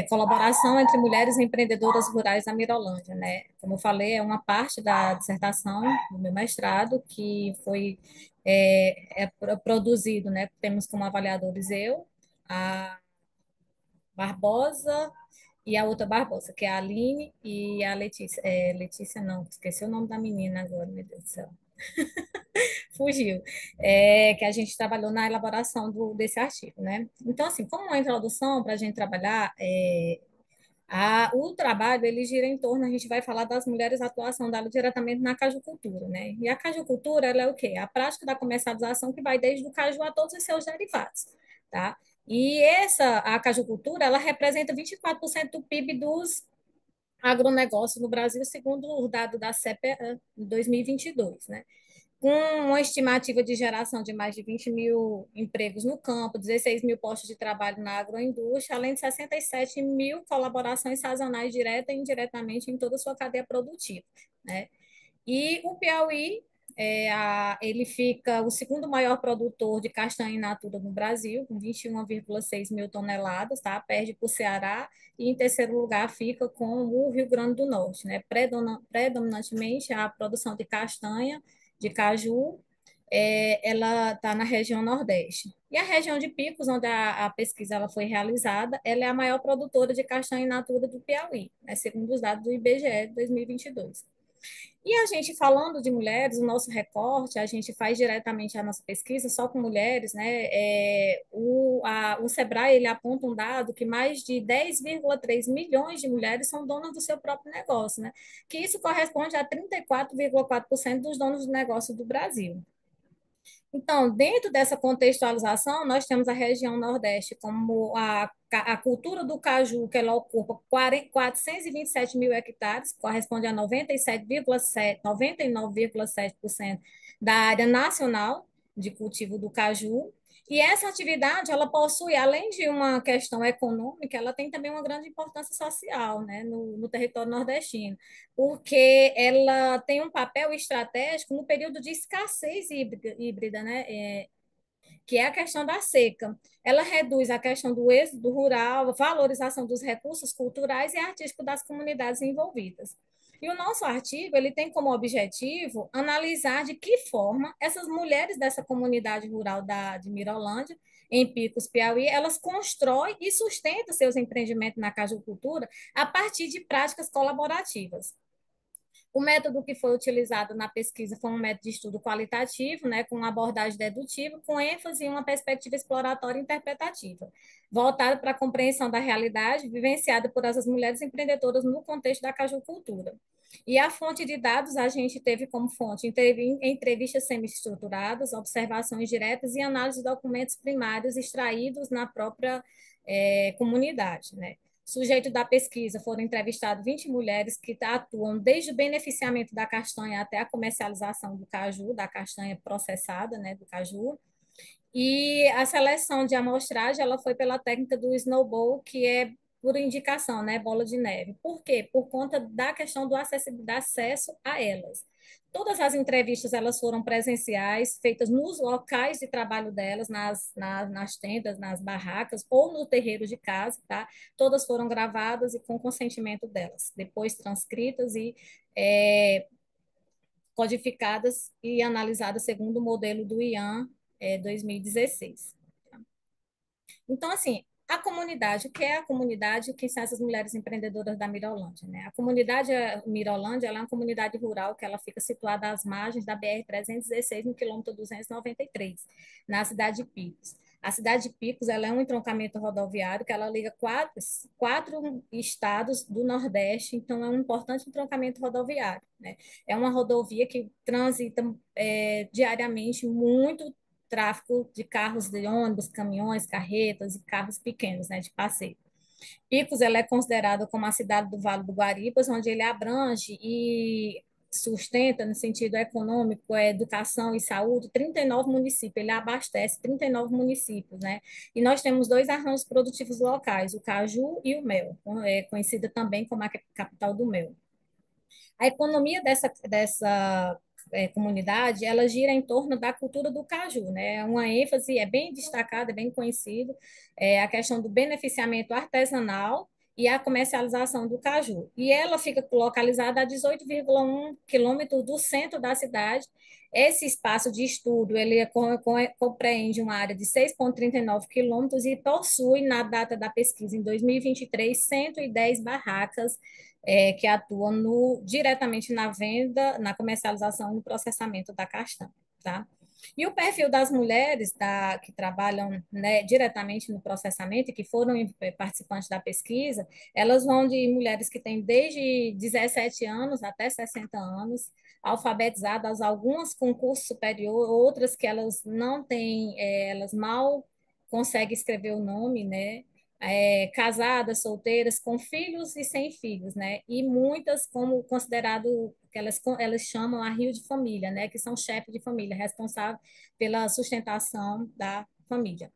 F: Colaboração entre mulheres empreendedoras rurais na Mirolândia, né? Como eu falei, é uma parte da dissertação do meu mestrado que foi produzido, né? Temos como avaliadores eu, a Barbosa e a outra Barbosa, que é a Aline e a Letícia. Letícia não, esqueci o nome da menina agora, meu Deus do céu. Fugiu. Que a gente trabalhou na elaboração desse artigo, né? Então, assim, como uma introdução para a gente trabalhar, o trabalho, ele gira em torno, a gente vai falar das mulheres, a atuação dela diretamente na cajucultura, né? E a cajucultura, ela é o quê? A prática da comercialização que vai desde o caju a todos os seus derivados, tá? E a cajucultura, ela representa 24% do PIB dos agronegócios no Brasil, segundo o dado da CEPE em 2022, né? Com uma estimativa de geração de mais de 20 mil empregos no campo, 16 mil postos de trabalho na agroindústria, além de 67 mil colaborações sazonais direta e indiretamente em toda a sua cadeia produtiva, né? E o Piauí, ele fica o segundo maior produtor de castanha in natura no Brasil, com 21,6 mil toneladas, tá? Perde para o Ceará, e em terceiro lugar fica com o Rio Grande do Norte, né? Predominantemente a produção de castanha, de caju, ela está na região Nordeste. E a região de Picos, onde a pesquisa ela foi realizada, ela é a maior produtora de castanha in natura do Piauí, né? Segundo os dados do IBGE de 2022. E a gente falando de mulheres, o nosso recorte, a gente faz diretamente a nossa pesquisa só com mulheres, né? O Sebrae ele aponta um dado que mais de 10,3 milhões de mulheres são donas do seu próprio negócio, né? Que isso corresponde a 34,4% dos donos do negócio do Brasil. Então, dentro dessa contextualização, nós temos a região Nordeste como a cultura do caju, que ela ocupa 427 mil hectares, corresponde a 99,7% da área nacional de cultivo do caju. E essa atividade, ela possui, além de uma questão econômica, ela tem também uma grande importância social, né, no território nordestino, porque ela tem um papel estratégico no período de escassez híbrida, né? Que é a questão da seca. Ela reduz a questão do êxodo rural, valorização dos recursos culturais e artísticos das comunidades envolvidas. E o nosso artigo ele tem como objetivo analisar de que forma essas mulheres dessa comunidade rural de Mirolândia, em Picos, Piauí, elas constroem e sustentam seus empreendimentos na cajucultura a partir de práticas colaborativas. O método que foi utilizado na pesquisa foi um método de estudo qualitativo, né, com uma abordagem dedutiva, com ênfase em uma perspectiva exploratória e interpretativa, voltada para a compreensão da realidade vivenciada por essas mulheres empreendedoras no contexto da cajucultura. E a fonte de dados a gente teve como fonte entrevistas semi-estruturadas, observações diretas e análise de documentos primários extraídos na própria comunidade, né? Sujeito da pesquisa foram entrevistados 20 mulheres que atuam desde o beneficiamento da castanha até a comercialização do caju, da castanha processada, né, do caju. E a seleção de amostragem, ela foi pela técnica do snowball, que é por indicação, né, bola de neve. Por quê? Por conta da questão do acesso a elas. Todas as entrevistas elas foram presenciais, feitas nos locais de trabalho delas, nas tendas, nas barracas ou no terreiro de casa, tá? Todas foram gravadas e com consentimento delas, depois transcritas e codificadas e analisadas segundo o modelo do IAN 2016. Então, assim, a comunidade, o que é a comunidade? Quem são essas mulheres empreendedoras da Mirolândia, né? A comunidade Mirolândia, ela é uma comunidade rural que ela fica situada às margens da BR-316, no quilômetro 293, na cidade de Picos. A cidade de Picos, ela é um entroncamento rodoviário que ela liga quatro estados do Nordeste, então é um importante entroncamento rodoviário, né? É uma rodovia que transita diariamente muito tráfego de carros de ônibus, caminhões, carretas e carros pequenos, né, de passeio. Picos, ela é considerada como a cidade do Vale do Guaribas, onde ele abrange e sustenta, no sentido econômico, educação e saúde, 39 municípios, ele abastece 39 municípios, né? E nós temos dois arranjos produtivos locais, o caju e o mel, conhecida também como a capital do mel. A economia dessa comunidade, ela gira em torno da cultura do caju, né? Uma ênfase é bem destacada, é bem conhecido, a questão do beneficiamento artesanal e a comercialização do caju. E ela fica localizada a 18,1 quilômetros do centro da cidade. Esse espaço de estudo, ele compreende uma área de 6,39 quilômetros e possui, na data da pesquisa, em 2023, 110 barracas que atuam diretamente na venda, na comercialização e no processamento da castanha, tá? E o perfil das mulheres que trabalham, né, diretamente no processamento e que foram participantes da pesquisa, elas vão de mulheres que têm desde 17 anos até 60 anos, alfabetizadas, algumas com curso superior, outras que elas não têm, elas mal conseguem escrever o nome, né? Casadas, solteiras, com filhos e sem filhos, né? E muitas como considerado que elas chamam a rio de família, né? Que são chefes de família, responsáveis pela sustentação da família,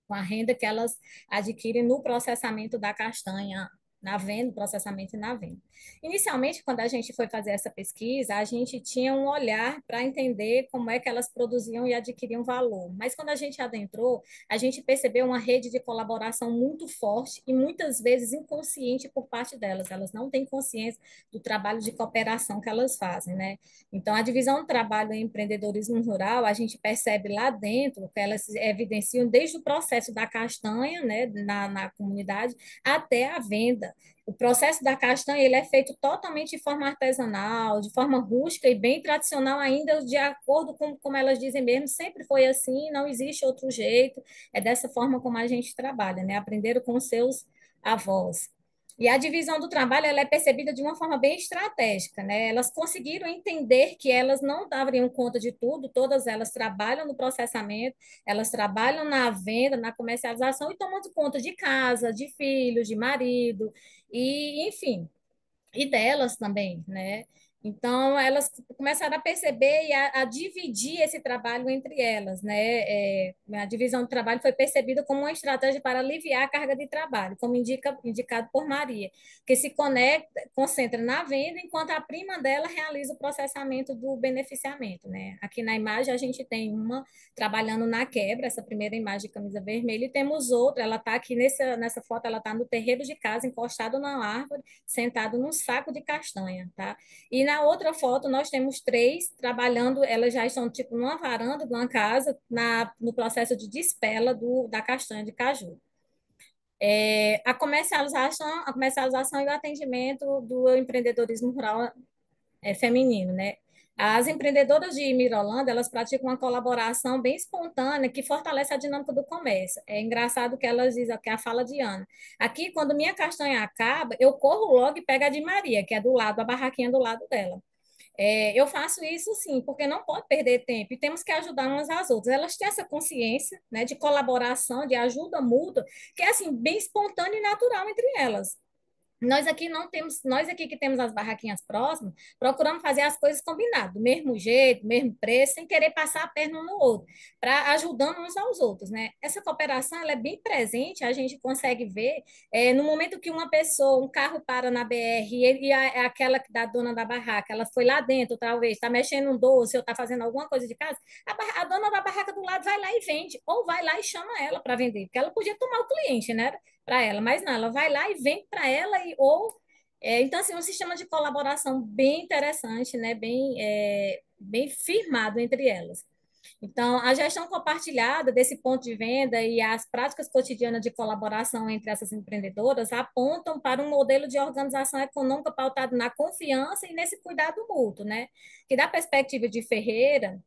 F: com a renda que elas adquirem no processamento da castanha, na venda, processamento e na venda. Inicialmente, quando a gente foi fazer essa pesquisa, a gente tinha um olhar para entender como é que elas produziam e adquiriam valor. Mas quando a gente adentrou, a gente percebeu uma rede de colaboração muito forte e muitas vezes inconsciente por parte delas. Elas não têm consciência do trabalho de cooperação que elas fazem, né? Então, a divisão do trabalho em empreendedorismo rural, a gente percebe lá dentro que elas evidenciam desde o processo da castanha, né, na comunidade, até a venda. O processo da castanha ele é feito totalmente de forma artesanal, de forma rústica e bem tradicional ainda, de acordo com como elas dizem mesmo, sempre foi assim, não existe outro jeito, é dessa forma como a gente trabalha, né? Aprenderam com seus avós. E a divisão do trabalho ela é percebida de uma forma bem estratégica, né? Elas conseguiram entender que elas não dariam conta de tudo, todas elas trabalham no processamento, elas trabalham na venda, na comercialização e tomando conta de casa, de filhos, de marido, e enfim, e delas também, né? Então, elas começaram a perceber e a dividir esse trabalho entre elas, né? A divisão do trabalho foi percebida como uma estratégia para aliviar a carga de trabalho, como indicado por Maria, que se concentra na venda, enquanto a prima dela realiza o processamento do beneficiamento, né? Aqui na imagem a gente tem uma trabalhando na quebra, essa primeira imagem de camisa vermelha, e temos outra, ela está aqui nessa foto, ela está no terreiro de casa, encostado na árvore, sentado num saco de castanha, tá? E na outra foto nós temos três trabalhando, elas já estão tipo numa varanda de uma casa, no processo de despela da castanha de caju. A comercialização e o atendimento do empreendedorismo rural feminino, né? As empreendedoras de Mirolândia, elas praticam uma colaboração bem espontânea que fortalece a dinâmica do comércio. É engraçado que elas dizem, que é a fala de Ana. Aqui, quando minha castanha acaba, eu corro logo e pego a de Maria, que é do lado, a barraquinha do lado dela. Eu faço isso sim, porque não pode perder tempo e temos que ajudar umas às outras. Elas têm essa consciência, né, de colaboração, de ajuda mútua, que é assim bem espontânea e natural entre elas. Nós aqui não temos, nós aqui que temos as barraquinhas próximas, procuramos fazer as coisas combinadas, do mesmo jeito, mesmo preço, sem querer passar a perna um no outro, para ajudando uns aos outros, né? Essa cooperação ela é bem presente, a gente consegue ver no momento que uma pessoa, um carro para na BR aquela da dona da barraca, ela foi lá dentro, talvez, está mexendo um doce ou está fazendo alguma coisa de casa, a dona da barraca do lado vai lá e vende, ou vai lá e chama ela para vender, porque ela podia tomar o cliente, né? Para ela, mas não, ela vai lá e vem para ela então assim um sistema de colaboração bem interessante, né? Bem firmado entre elas. Então, a gestão compartilhada desse ponto de venda e as práticas cotidianas de colaboração entre essas empreendedoras apontam para um modelo de organização econômica pautado na confiança e nesse cuidado mútuo, né? Que da perspectiva de Ferreira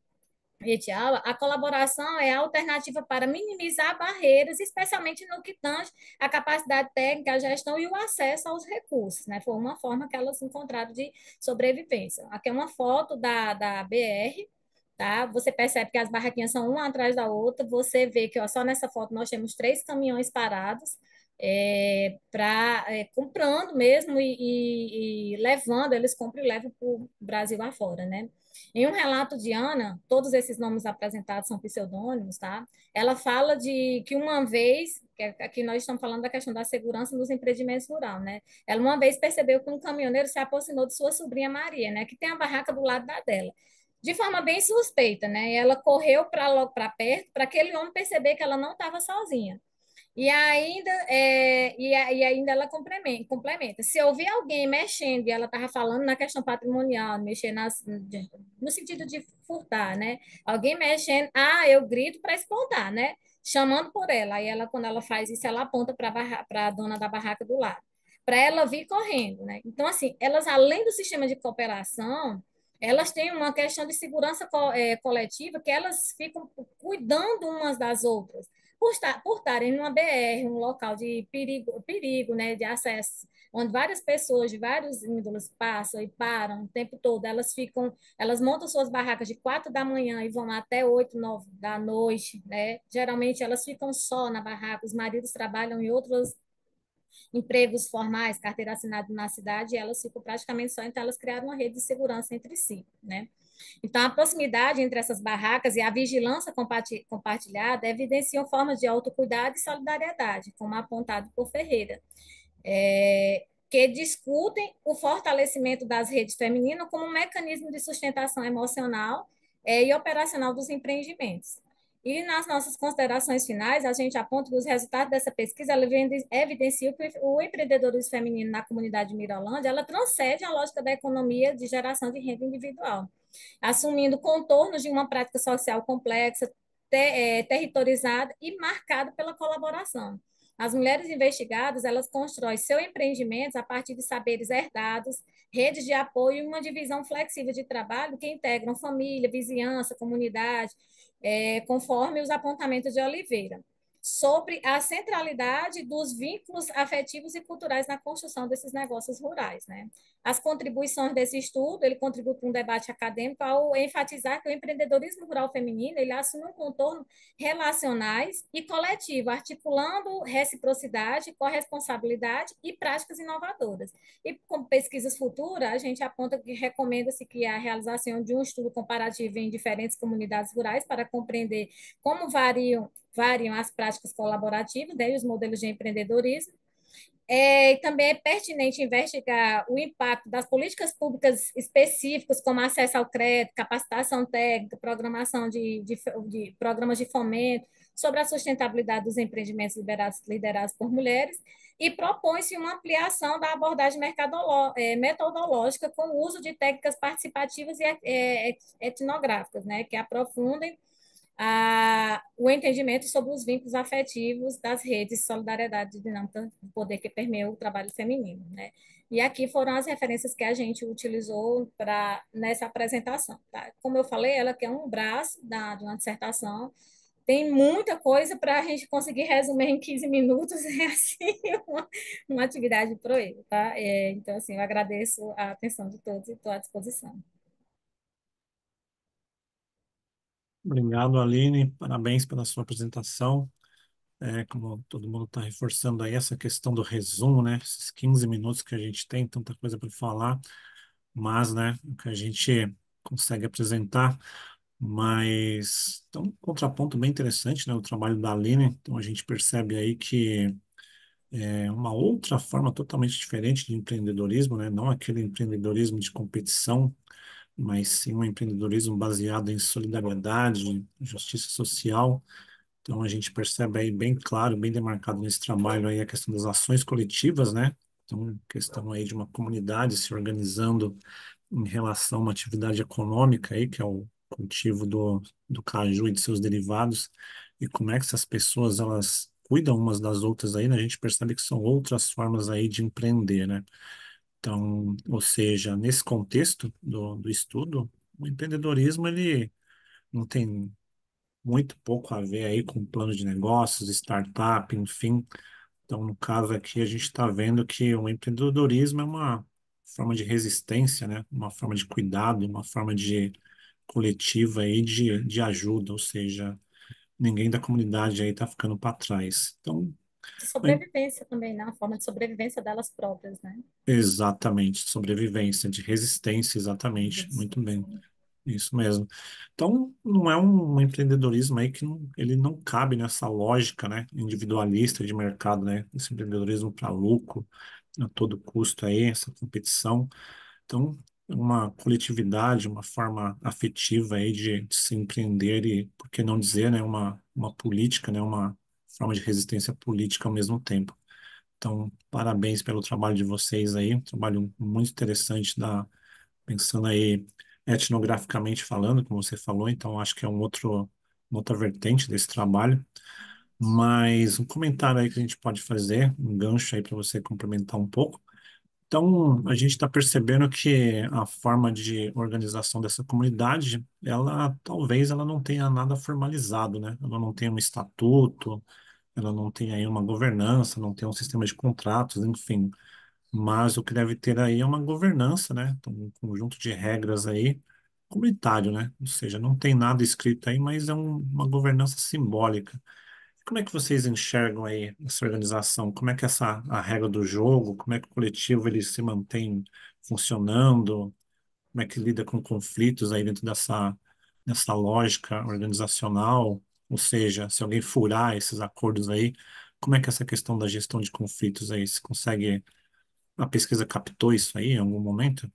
F: et al., a colaboração é a alternativa para minimizar barreiras, especialmente no que tange à capacidade técnica, a gestão e o acesso aos recursos, né? Foi uma forma que elas encontraram de sobrevivência. Aqui é uma foto da BR, tá? Você percebe que as barraquinhas são uma atrás da outra, você vê que ó, só nessa foto nós temos 3 caminhões parados, comprando mesmo e levando, eles compram e levam para o Brasil afora, né? Em um relato de Ana, todos esses nomes apresentados são pseudônimos, tá? Ela fala de que uma vez, que aqui nós estamos falando da questão da segurança nos empreendimentos rurais, né? Ela uma vez percebeu que um caminhoneiro se aproximou de sua sobrinha Maria, né? Que tem a barraca do lado da dela. De forma bem suspeita, né? Ela correu para perto para aquele homem perceber que ela não estava sozinha. E ainda ela complementa. Se eu vi alguém mexendo, e ela estava falando na questão patrimonial, mexer no sentido de furtar, né? Alguém mexendo, eu grito para espantar, né? Chamando por ela. Aí ela, quando ela faz isso, ela aponta para a dona da barraca do lado, para ela vir correndo, né? Então, assim, elas, além do sistema de cooperação, elas têm uma questão de segurança coletiva que elas ficam cuidando umas das outras por estarem numa BR, um local de perigo, né, de acesso, onde várias pessoas de vários índoles passam e param o tempo todo, elas montam suas barracas de 4 da manhã e vão até 8, 9 da noite, né? Geralmente elas ficam só na barraca, os maridos trabalham em outros empregos formais, carteira assinada na cidade, e elas ficam praticamente só, então elas criaram uma rede de segurança entre si, né? Então, a proximidade entre essas barracas e a vigilância compartilhada evidenciam formas de autocuidado e solidariedade, como apontado por Ferreira, que discutem o fortalecimento das redes femininas como um mecanismo de sustentação emocional e operacional dos empreendimentos. E nas nossas considerações finais, a gente aponta que os resultados dessa pesquisa evidenciam que o empreendedorismo feminino na comunidade de Mirolândia, ela transcende a lógica da economia de geração de renda individual, assumindo contornos de uma prática social complexa, territorializada e marcada pela colaboração. As mulheres investigadas, elas constroem seus empreendimentos a partir de saberes herdados, redes de apoio e uma divisão flexível de trabalho que integram família, vizinhança, comunidade, conforme os apontamentos de Oliveira, sobre a centralidade dos vínculos afetivos e culturais na construção desses negócios rurais, né? As contribuições desse estudo, ele contribui para um debate acadêmico ao enfatizar que o empreendedorismo rural feminino, ele assume um contorno relacionais e coletivo, articulando reciprocidade, corresponsabilidade e práticas inovadoras. E com pesquisas futuras, a gente aponta que recomenda-se que a realização de um estudo comparativo em diferentes comunidades rurais para compreender como variam as práticas colaborativas, né, e os modelos de empreendedorismo. E também é pertinente investigar o impacto das políticas públicas específicas, como acesso ao crédito, capacitação técnica, programação de programas de fomento, sobre a sustentabilidade dos empreendimentos liderados por mulheres, e propõe-se uma ampliação da abordagem metodológica com o uso de técnicas participativas e etnográficas, né, que aprofundem o entendimento sobre os vínculos afetivos das redes de solidariedade e dinâmica do poder que permeia o trabalho feminino, né? E aqui foram as referências que a gente utilizou nessa apresentação, tá? Como eu falei, ela que é um braço de uma dissertação, tem muita coisa para a gente conseguir resumir em 15 minutos, é assim, uma atividade pro ele, tá? Então, assim, eu agradeço a atenção de todos e estou à disposição.
G: Obrigado, Aline. Parabéns pela sua apresentação. Como todo mundo está reforçando aí essa questão do resumo, né? Esses 15 minutos que a gente tem, tanta coisa para falar, mas, né, o que a gente consegue apresentar, mas então, um contraponto bem interessante, né, o trabalho da Aline. Então a gente percebe aí que é uma outra forma totalmente diferente de empreendedorismo, né? Não aquele empreendedorismo de competição, mas sim um empreendedorismo baseado em solidariedade, justiça social. Então a gente percebe aí bem claro, bem demarcado nesse trabalho aí a questão das ações coletivas, né? Então, questão aí de uma comunidade se organizando em relação a uma atividade econômica aí, que é o cultivo do caju e de seus derivados, e como é que essas pessoas elas cuidam umas das outras aí, né? A gente percebe que são outras formas aí de empreender, né? Então, ou seja, nesse contexto do estudo, o empreendedorismo ele não tem muito pouco a ver aí com plano de negócios, startup, enfim. Então, no caso aqui, a gente está vendo que o empreendedorismo é uma forma de resistência, né? Uma forma de cuidado, uma forma de coletiva aí de ajuda, ou seja, ninguém da comunidade aí está ficando para trás. Então,
F: De
G: é
F: sobrevivência também, né? Uma forma de sobrevivência delas próprias, né?
G: exatamente, sobrevivência, de resistência, exatamente,
F: Isso.
G: muito bem. Isso mesmo. Então, não é um empreendedorismo aí que ele não cabe nessa lógica, né, individualista de mercado, né, esse empreendedorismo para lucro, a todo custo aí, essa competição. Então, é uma coletividade, uma forma afetiva aí de se empreender e, por que não dizer, né, uma política, né, uma forma de resistência política ao mesmo tempo. Então, parabéns pelo trabalho de vocês aí, um trabalho muito interessante pensando aí etnograficamente falando, como você falou, então acho que é uma outra vertente desse trabalho. Mas um comentário aí que a gente pode fazer, um gancho aí para você complementar um pouco. Então, a gente está percebendo que a forma de organização dessa comunidade, ela talvez ela não tenha nada formalizado, né? Ela não tem um estatuto, ela não tem aí uma governança, não tem um sistema de contratos, enfim. Mas o que deve ter aí é uma governança, né? Então, um conjunto de regras aí comunitário, né? Ou seja, não tem nada escrito aí, mas é uma governança simbólica. Como é que vocês enxergam aí essa organização? Como é que a regra do jogo, como é que o coletivo ele se mantém funcionando? Como é que lida com conflitos aí dentro dessa lógica organizacional? Ou seja, se alguém furar esses acordos aí, como é que é essa questão da gestão de conflitos aí? Se consegue a pesquisa captou isso aí em algum momento?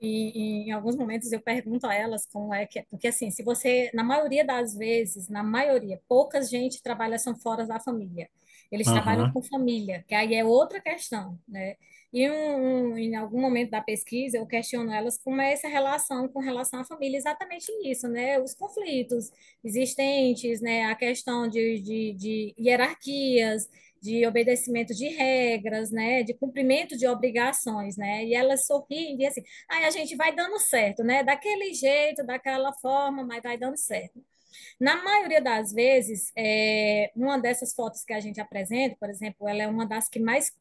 F: E em alguns momentos eu pergunto a elas como é que é, porque assim, se você, na maioria das vezes, na maioria, poucas gente trabalha são fora da família. Eles trabalham
G: Aham.
F: com família, que aí é outra questão, né? E em algum momento da pesquisa eu questiono elas como é essa relação com relação à família, exatamente isso, né? Os conflitos existentes, né? A questão de hierarquias, de obedecimento de regras, né? De cumprimento de obrigações, né? E elas sorriem e assim, aí a gente vai dando certo, né? Daquele jeito, daquela forma, mas vai dando certo. Na maioria das vezes, uma dessas fotos que a gente apresenta, por exemplo, ela é uma das que mais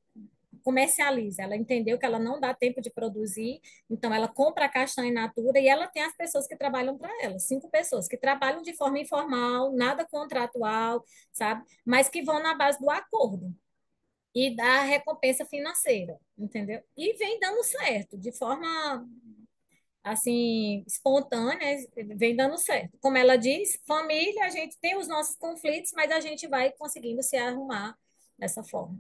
F: comercializa. Ela entendeu que ela não dá tempo de produzir, então ela compra a castanha in natura e ela tem as pessoas que trabalham para ela, 5 pessoas que trabalham de forma informal, nada contratual, sabe? Mas que vão na base do acordo e da recompensa financeira, entendeu? E vem dando certo, de forma assim, espontânea, vem dando certo. Como ela diz, família, a gente tem os nossos conflitos, mas a gente vai conseguindo se arrumar dessa forma.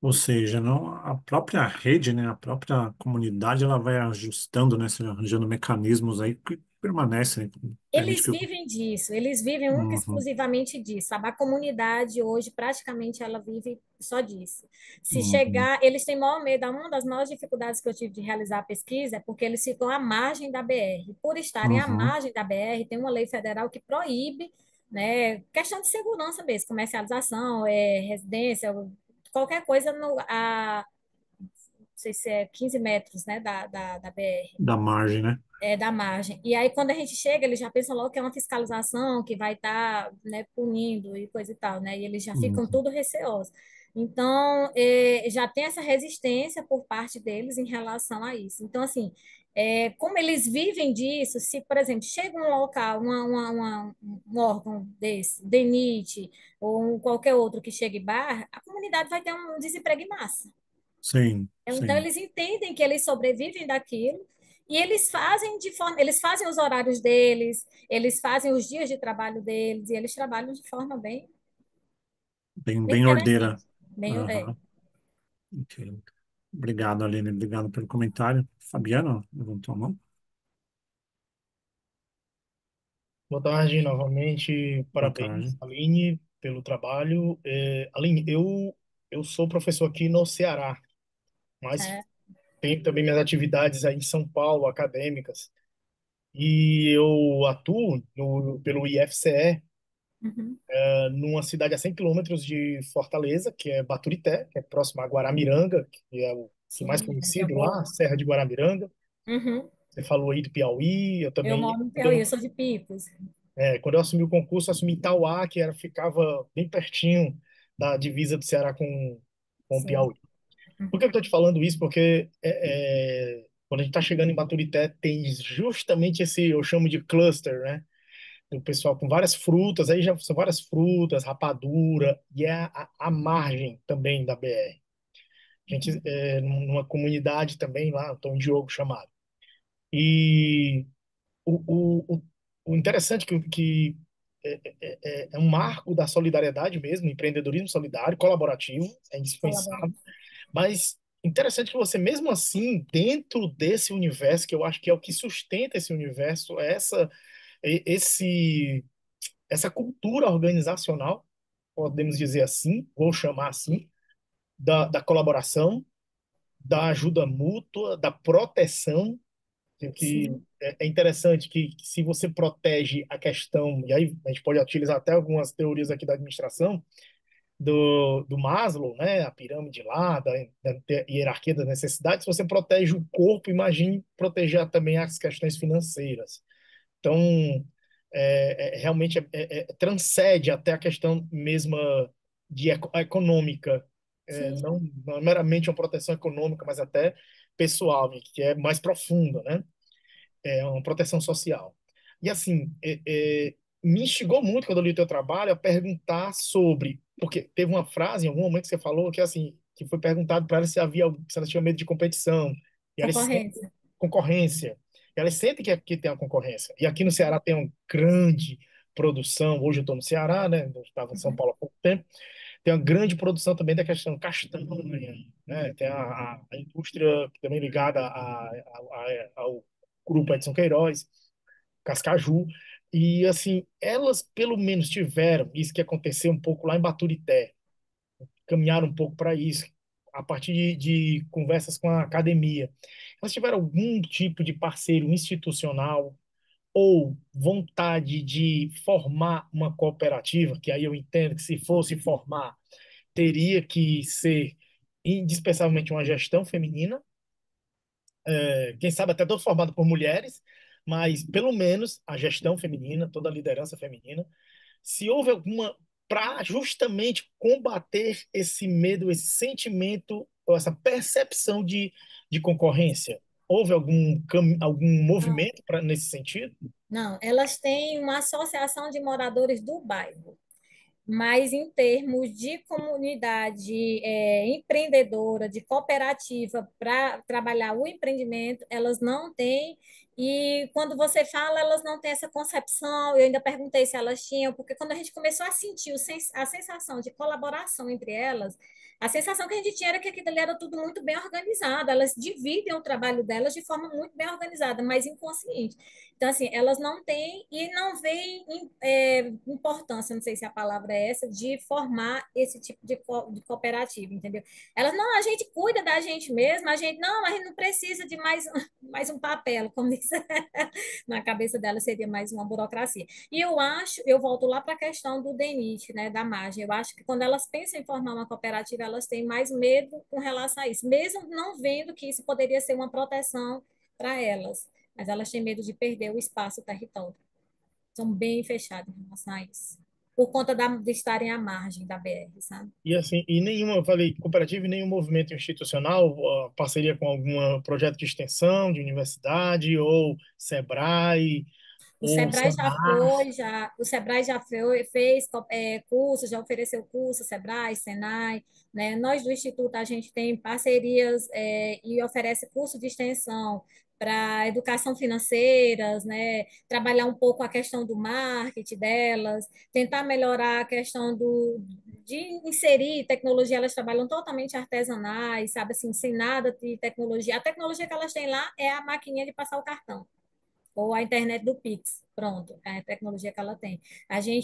G: Ou seja, não, a própria rede, né, a própria comunidade, ela vai ajustando, né, se arranjando mecanismos aí que permanecem, né, permite
F: Eles
G: que...
F: vivem disso, eles vivem única e
G: Uhum,
F: exclusivamente disso, sabe? A comunidade hoje, praticamente, ela vive só disso. Se
G: uhum,
F: chegar, eles têm maior medo, uma das maiores dificuldades que eu tive de realizar a pesquisa é porque eles ficam à margem da BR. Por estarem à
G: uhum.
F: margem da BR, tem uma lei federal que proíbe, né, questão de segurança mesmo, comercialização, residência, qualquer coisa, não sei se é 15 metros, né, da BR
G: Da margem, né?
F: da margem. E aí, quando a gente chega, eles já pensam logo que é uma fiscalização que vai estar, né, punindo e coisa e tal, né? E eles já ficam
G: Uhum.
F: tudo receosos. Então, já tem essa resistência por parte deles em relação a isso. Então, assim, Como eles vivem disso, se, por exemplo, chega um local, um órgão desse, DENIT, ou qualquer outro que chegue bar, a comunidade vai ter um desemprego em massa.
G: Sim,
F: Então,
G: sim.
F: eles entendem que eles sobrevivem daquilo e eles fazem eles fazem os horários deles, eles fazem os dias de trabalho deles e eles trabalham de forma bem
G: Bem ordeira.
F: interessante. Bem,
G: Aham. Ok. Obrigado, Aline. Obrigado pelo comentário. Fabiana, levantou a mão.
H: Boa tarde novamente.
G: Boa
H: Parabéns,
G: tarde.
H: Aline, pelo trabalho. Aline, eu sou professor aqui no Ceará, mas
F: é,
H: tenho também minhas atividades aí em São Paulo, acadêmicas. E eu atuo pelo IFCE,
F: uhum,
H: numa cidade a 100 quilômetros de Fortaleza, que é Baturité, que é próximo a Guaramiranga, que é o que mais
F: sim, eu
H: conhecido lá,
F: moro.
H: Serra de Guaramiranga.
F: Uhum,
H: Você falou aí do Piauí, eu
F: eu
H: também.
F: moro no Piauí, eu sou de Picos.
H: Quando eu assumi o concurso, eu assumi Itauá, ficava bem pertinho da divisa do Ceará com o
F: Sim.
H: Piauí. Por que eu estou te falando isso? Porque quando a gente está chegando em Baturité, tem justamente esse, eu chamo de cluster, né? O pessoal com várias frutas, aí já são várias frutas, rapadura, e é a margem também da BR. A gente, numa comunidade também lá, Tom Diogo chamado. E o interessante que é um marco da solidariedade mesmo, empreendedorismo solidário, colaborativo, é indispensável,
F: Colaborando.
H: mas interessante que você, mesmo assim, dentro desse universo, que eu acho que é o que sustenta esse universo, é esse, essa cultura organizacional, podemos dizer assim, vou chamar assim, da colaboração, da ajuda mútua, da proteção, que
F: Sim,
H: é interessante que se você protege a questão, e aí a gente pode utilizar até algumas teorias aqui da administração, do Maslow, né, a pirâmide lá, da hierarquia das necessidades, se você protege o corpo, imagine proteger também as questões financeiras. Então, realmente transcende até a questão mesma econômica,
F: sim,
H: não é meramente uma proteção econômica, mas até pessoal, que é mais profunda, né? É uma proteção social. E assim, me instigou muito quando eu li o teu trabalho a perguntar sobre, porque teve uma frase em algum momento que você falou que assim, que foi perguntado para ela se ela tinha medo de competição, e ela sente
F: concorrência.
H: concorrência. E ela sente que tem uma concorrência. E aqui no Ceará tem uma grande produção. Hoje eu estou no Ceará, né? Eu estava em São
F: Uhum,
H: Paulo há pouco tempo. Tem uma grande produção também da questão castanha, né? Tem a indústria também ligada ao grupo Edson Queiroz, Cascaju. E, assim, elas pelo menos tiveram isso que aconteceu um pouco lá em Baturité, caminharam um pouco para isso, a partir de conversas com a academia. Elas tiveram algum tipo de parceiro institucional ou vontade de formar uma cooperativa, que aí eu entendo que se fosse formar, teria que ser indispensavelmente uma gestão feminina, quem sabe até todo formado por mulheres, mas pelo menos a gestão feminina, toda a liderança feminina. Se houve alguma para justamente combater esse medo, esse sentimento, ou essa percepção de concorrência, houve algum
F: não,
H: movimento nesse sentido?
F: não, elas têm uma associação de moradores do bairro. Mas em termos de comunidade empreendedora, de cooperativa para trabalhar o empreendimento, elas não têm. E quando você fala, elas não têm essa concepção. Eu ainda perguntei se elas tinham, porque quando a gente começou a sentir a sensação de colaboração entre elas, a sensação que a gente tinha era que aquilo ali era tudo muito bem organizado. Elas dividem o trabalho delas de forma muito bem organizada, mas inconsciente. Então, assim, elas não têm e não veem importância, não sei se a palavra é essa, de formar esse tipo de cooperativa, entendeu? Elas, não, a gente cuida da gente mesmo, a gente não precisa de mais um papel, como diz, na cabeça dela seria mais uma burocracia. E eu volto lá para a questão do DENIT, né, da margem, eu acho que quando elas pensam em formar uma cooperativa, elas têm mais medo com relação a isso, mesmo não vendo que isso poderia ser uma proteção para elas, mas elas têm medo de perder o espaço, o território. São bem fechadas em relação a isso. por conta de estarem à margem da BR, sabe?
H: E assim, e nenhuma, eu falei, cooperativa e nenhum movimento institucional, parceria com algum projeto de extensão, de universidade, ou Sebrae,
F: O
H: ou
F: Sebrae
H: Senar.
F: o Sebrae já fez curso, já ofereceu curso, Sebrae, Senai, né? Nós do Instituto, a gente tem parcerias e oferece curso de extensão para educação financeiras, né? Trabalhar um pouco a questão do marketing delas, tentar melhorar a questão de inserir tecnologia, elas trabalham totalmente artesanais, sabe assim, sem nada de tecnologia. A tecnologia que elas têm lá é a maquininha de passar o cartão ou a internet do Pix. Pronto, é a tecnologia que ela tem.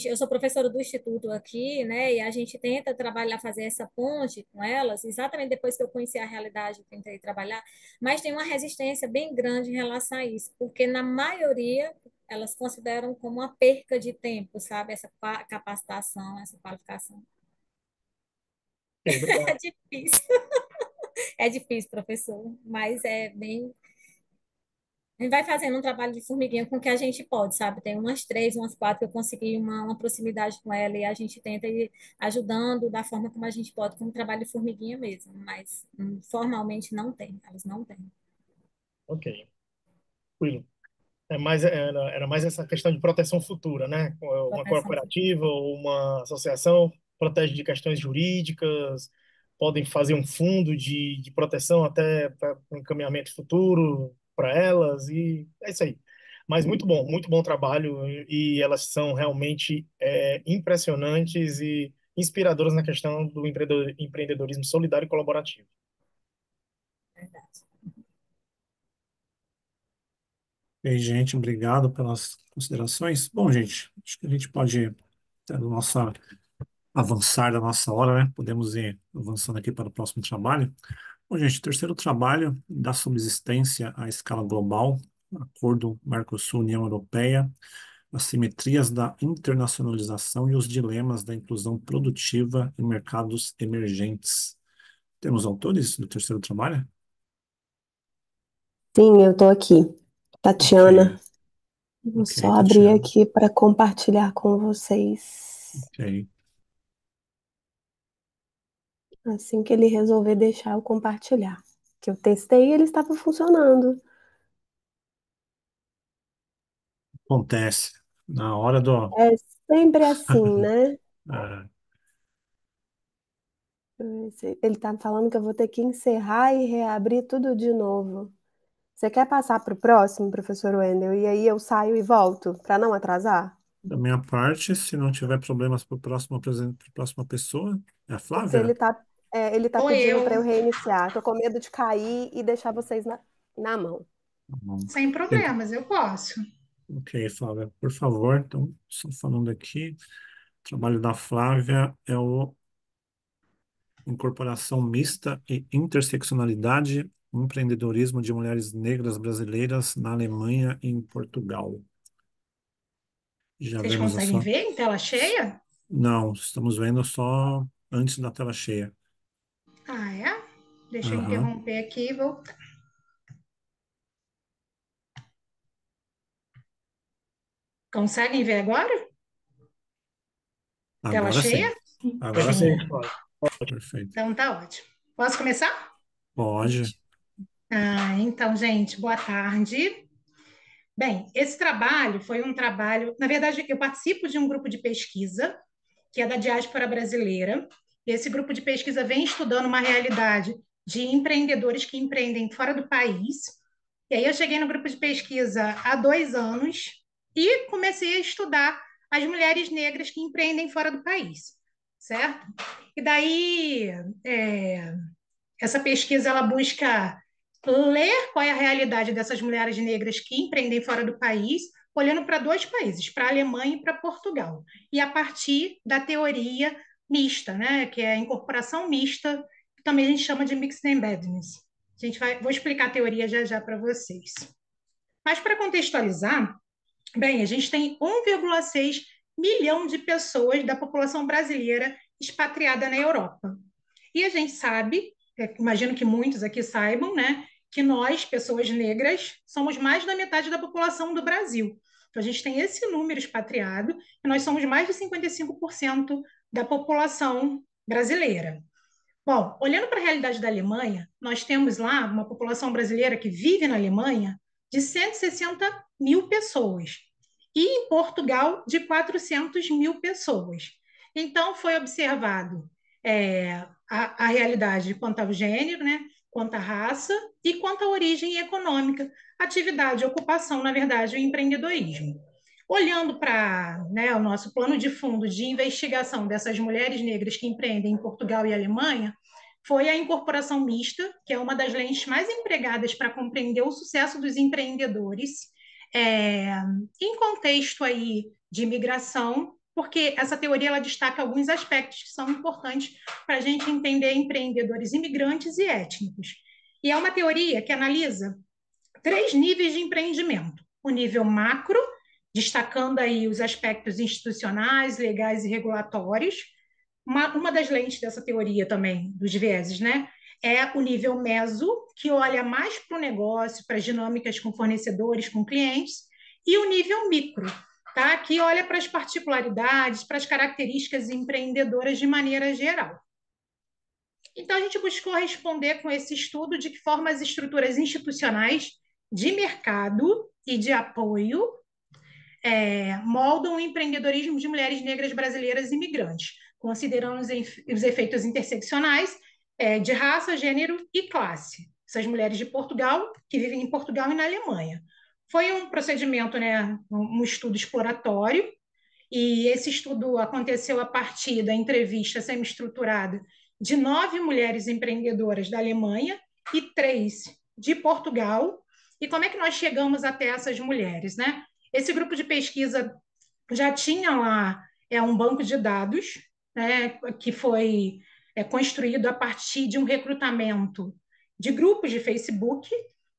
F: Eu sou professora do instituto aqui, né? E a gente tenta trabalhar, fazer essa ponte com elas, exatamente depois que eu conheci a realidade, eu tentei trabalhar, mas tem uma resistência bem grande em relação a isso, porque na maioria elas consideram como uma perca de tempo, sabe? Essa capacitação, essa qualificação.
H: Ok,
F: É
H: obrigado.
F: difícil, é difícil, professor, mas é bem. A gente vai fazendo um trabalho de formiguinha com o que a gente pode, sabe? Tem umas três, umas quatro que eu consegui uma proximidade com ela e a gente tenta ir ajudando da forma como a gente pode, como trabalho de formiguinha mesmo, mas formalmente não tem, elas não têm
H: Ok, tranquilo. Era mais essa questão de proteção futura, né? Uma
F: proteção futura.
H: cooperativa ou uma associação protege de questões jurídicas, podem fazer um fundo de proteção até para um encaminhamento futuro para elas, e é isso aí. Mas muito bom trabalho, e elas são realmente impressionantes e inspiradoras na questão do empreendedorismo solidário e colaborativo.
G: E, gente, obrigado pelas considerações. Bom, gente, acho que a gente pode ter o nosso avançar da nossa hora, né? Podemos ir avançando aqui para o próximo trabalho. Bom, gente, terceiro trabalho da subsistência à escala global, Acordo Mercosul-União Europeia, as simetrias da internacionalização e os dilemas da inclusão produtiva em mercados emergentes. Temos autores do terceiro trabalho?
C: Sim, eu estou aqui.
G: Ok,
C: Tatiana, vou
G: ok,
C: só abrir
G: Tatiana.
C: aqui para compartilhar com vocês.
G: Ok,
C: Assim que ele resolver deixar eu compartilhar. Que eu testei e ele estava funcionando.
G: acontece. Na hora do...
C: É sempre assim, né?
G: É,
C: Ele está falando que eu vou ter que encerrar e reabrir tudo de novo. Você quer passar para o próximo, professor Wendel? E aí eu saio e volto, para não atrasar?
G: da minha parte, se não tiver problemas para a próxima pessoa, é a
C: Porque
G: Flávia?
C: ele tá
A: Ou
C: pedindo para eu
A: eu,
C: reiniciar. Tô com medo de cair e deixar vocês na mão.
G: Tá bom.
A: sem
G: Então,
A: problemas, eu posso.
G: ok, Flávia, por favor. Então, só falando aqui, o trabalho da Flávia é o Incorporação Mista e Interseccionalidade, Empreendedorismo de Mulheres Negras Brasileiras na Alemanha e em Portugal. Já
A: Vocês
G: vemos a
A: conseguem
G: sua...
A: ver em tela cheia?
G: Não, estamos vendo só antes da tela cheia.
A: Ah, é? Deixa eu
G: Aham,
A: interromper aqui e voltar. Conseguem ver agora? Tela
G: agora sim.
A: cheia?
G: Agora sim.
H: Perfeito,
A: Sim.
H: Flávio.
G: Perfeito.
A: Então tá ótimo. Posso começar?
G: Pode.
A: Então, gente, boa tarde. Bem, esse trabalho foi um trabalho, na verdade, eu participo de um grupo de pesquisa, que é da diáspora brasileira. E esse grupo de pesquisa vem estudando uma realidade de empreendedores que empreendem fora do país. E aí eu cheguei no grupo de pesquisa há 2 anos e comecei a estudar as mulheres negras que empreendem fora do país, certo? E daí, é, essa pesquisa ela busca ler qual é a realidade dessas mulheres negras que empreendem fora do país, olhando para dois países, para a Alemanha e para Portugal. E a partir da teoria mista, né, que é a incorporação mista, que também a gente chama de mixed embeddedness. Vou explicar a teoria já já para vocês. Mas para contextualizar, bem, a gente tem 1,6 milhão de pessoas da população brasileira expatriada na Europa. E a gente sabe, imagino que muitos aqui saibam, né, que nós, pessoas negras, somos mais da metade da população do Brasil. Então, a gente tem esse número expatriado, e nós somos mais de 55% da população brasileira. Bom, olhando para a realidade da Alemanha, nós temos lá uma população brasileira que vive na Alemanha de 160 mil pessoas e em Portugal de 400 mil pessoas. Então, foi observado a realidade quanto ao gênero, né, quanto à raça e quanto à origem econômica, atividade, ocupação, na verdade, o empreendedorismo. Olhando para, né, o nosso plano de fundo de investigação dessas mulheres negras que empreendem em Portugal e Alemanha, foi a incorporação mista, que é uma das lentes mais empregadas para compreender o sucesso dos empreendedores, em contexto aí de imigração, porque essa teoria ela destaca alguns aspectos que são importantes para a gente entender empreendedores imigrantes e étnicos. E é uma teoria que analisa 3 níveis de empreendimento: o nível macro, destacando aí os aspectos institucionais, legais e regulatórios. Uma das lentes dessa teoria também, dos vieses, né, é o nível meso, que olha mais para o negócio, para as dinâmicas com fornecedores, com clientes, e o nível micro, tá, que olha para as particularidades, para as características empreendedoras de maneira geral. Então, a gente buscou responder com esse estudo de que forma as estruturas institucionais de mercado e de apoio moldam o empreendedorismo de mulheres negras brasileiras imigrantes, considerando os efeitos interseccionais de raça, gênero e classe. Essas mulheres de Portugal, que vivem em Portugal e na Alemanha. Foi um procedimento, né, um estudo exploratório, e esse estudo aconteceu a partir da entrevista semi-estruturada de 9 mulheres empreendedoras da Alemanha e 3 de Portugal. E como é que nós chegamos até essas mulheres, né? Esse grupo de pesquisa já tinha lá um banco de dados, né, que foi construído a partir de um recrutamento de grupos de Facebook.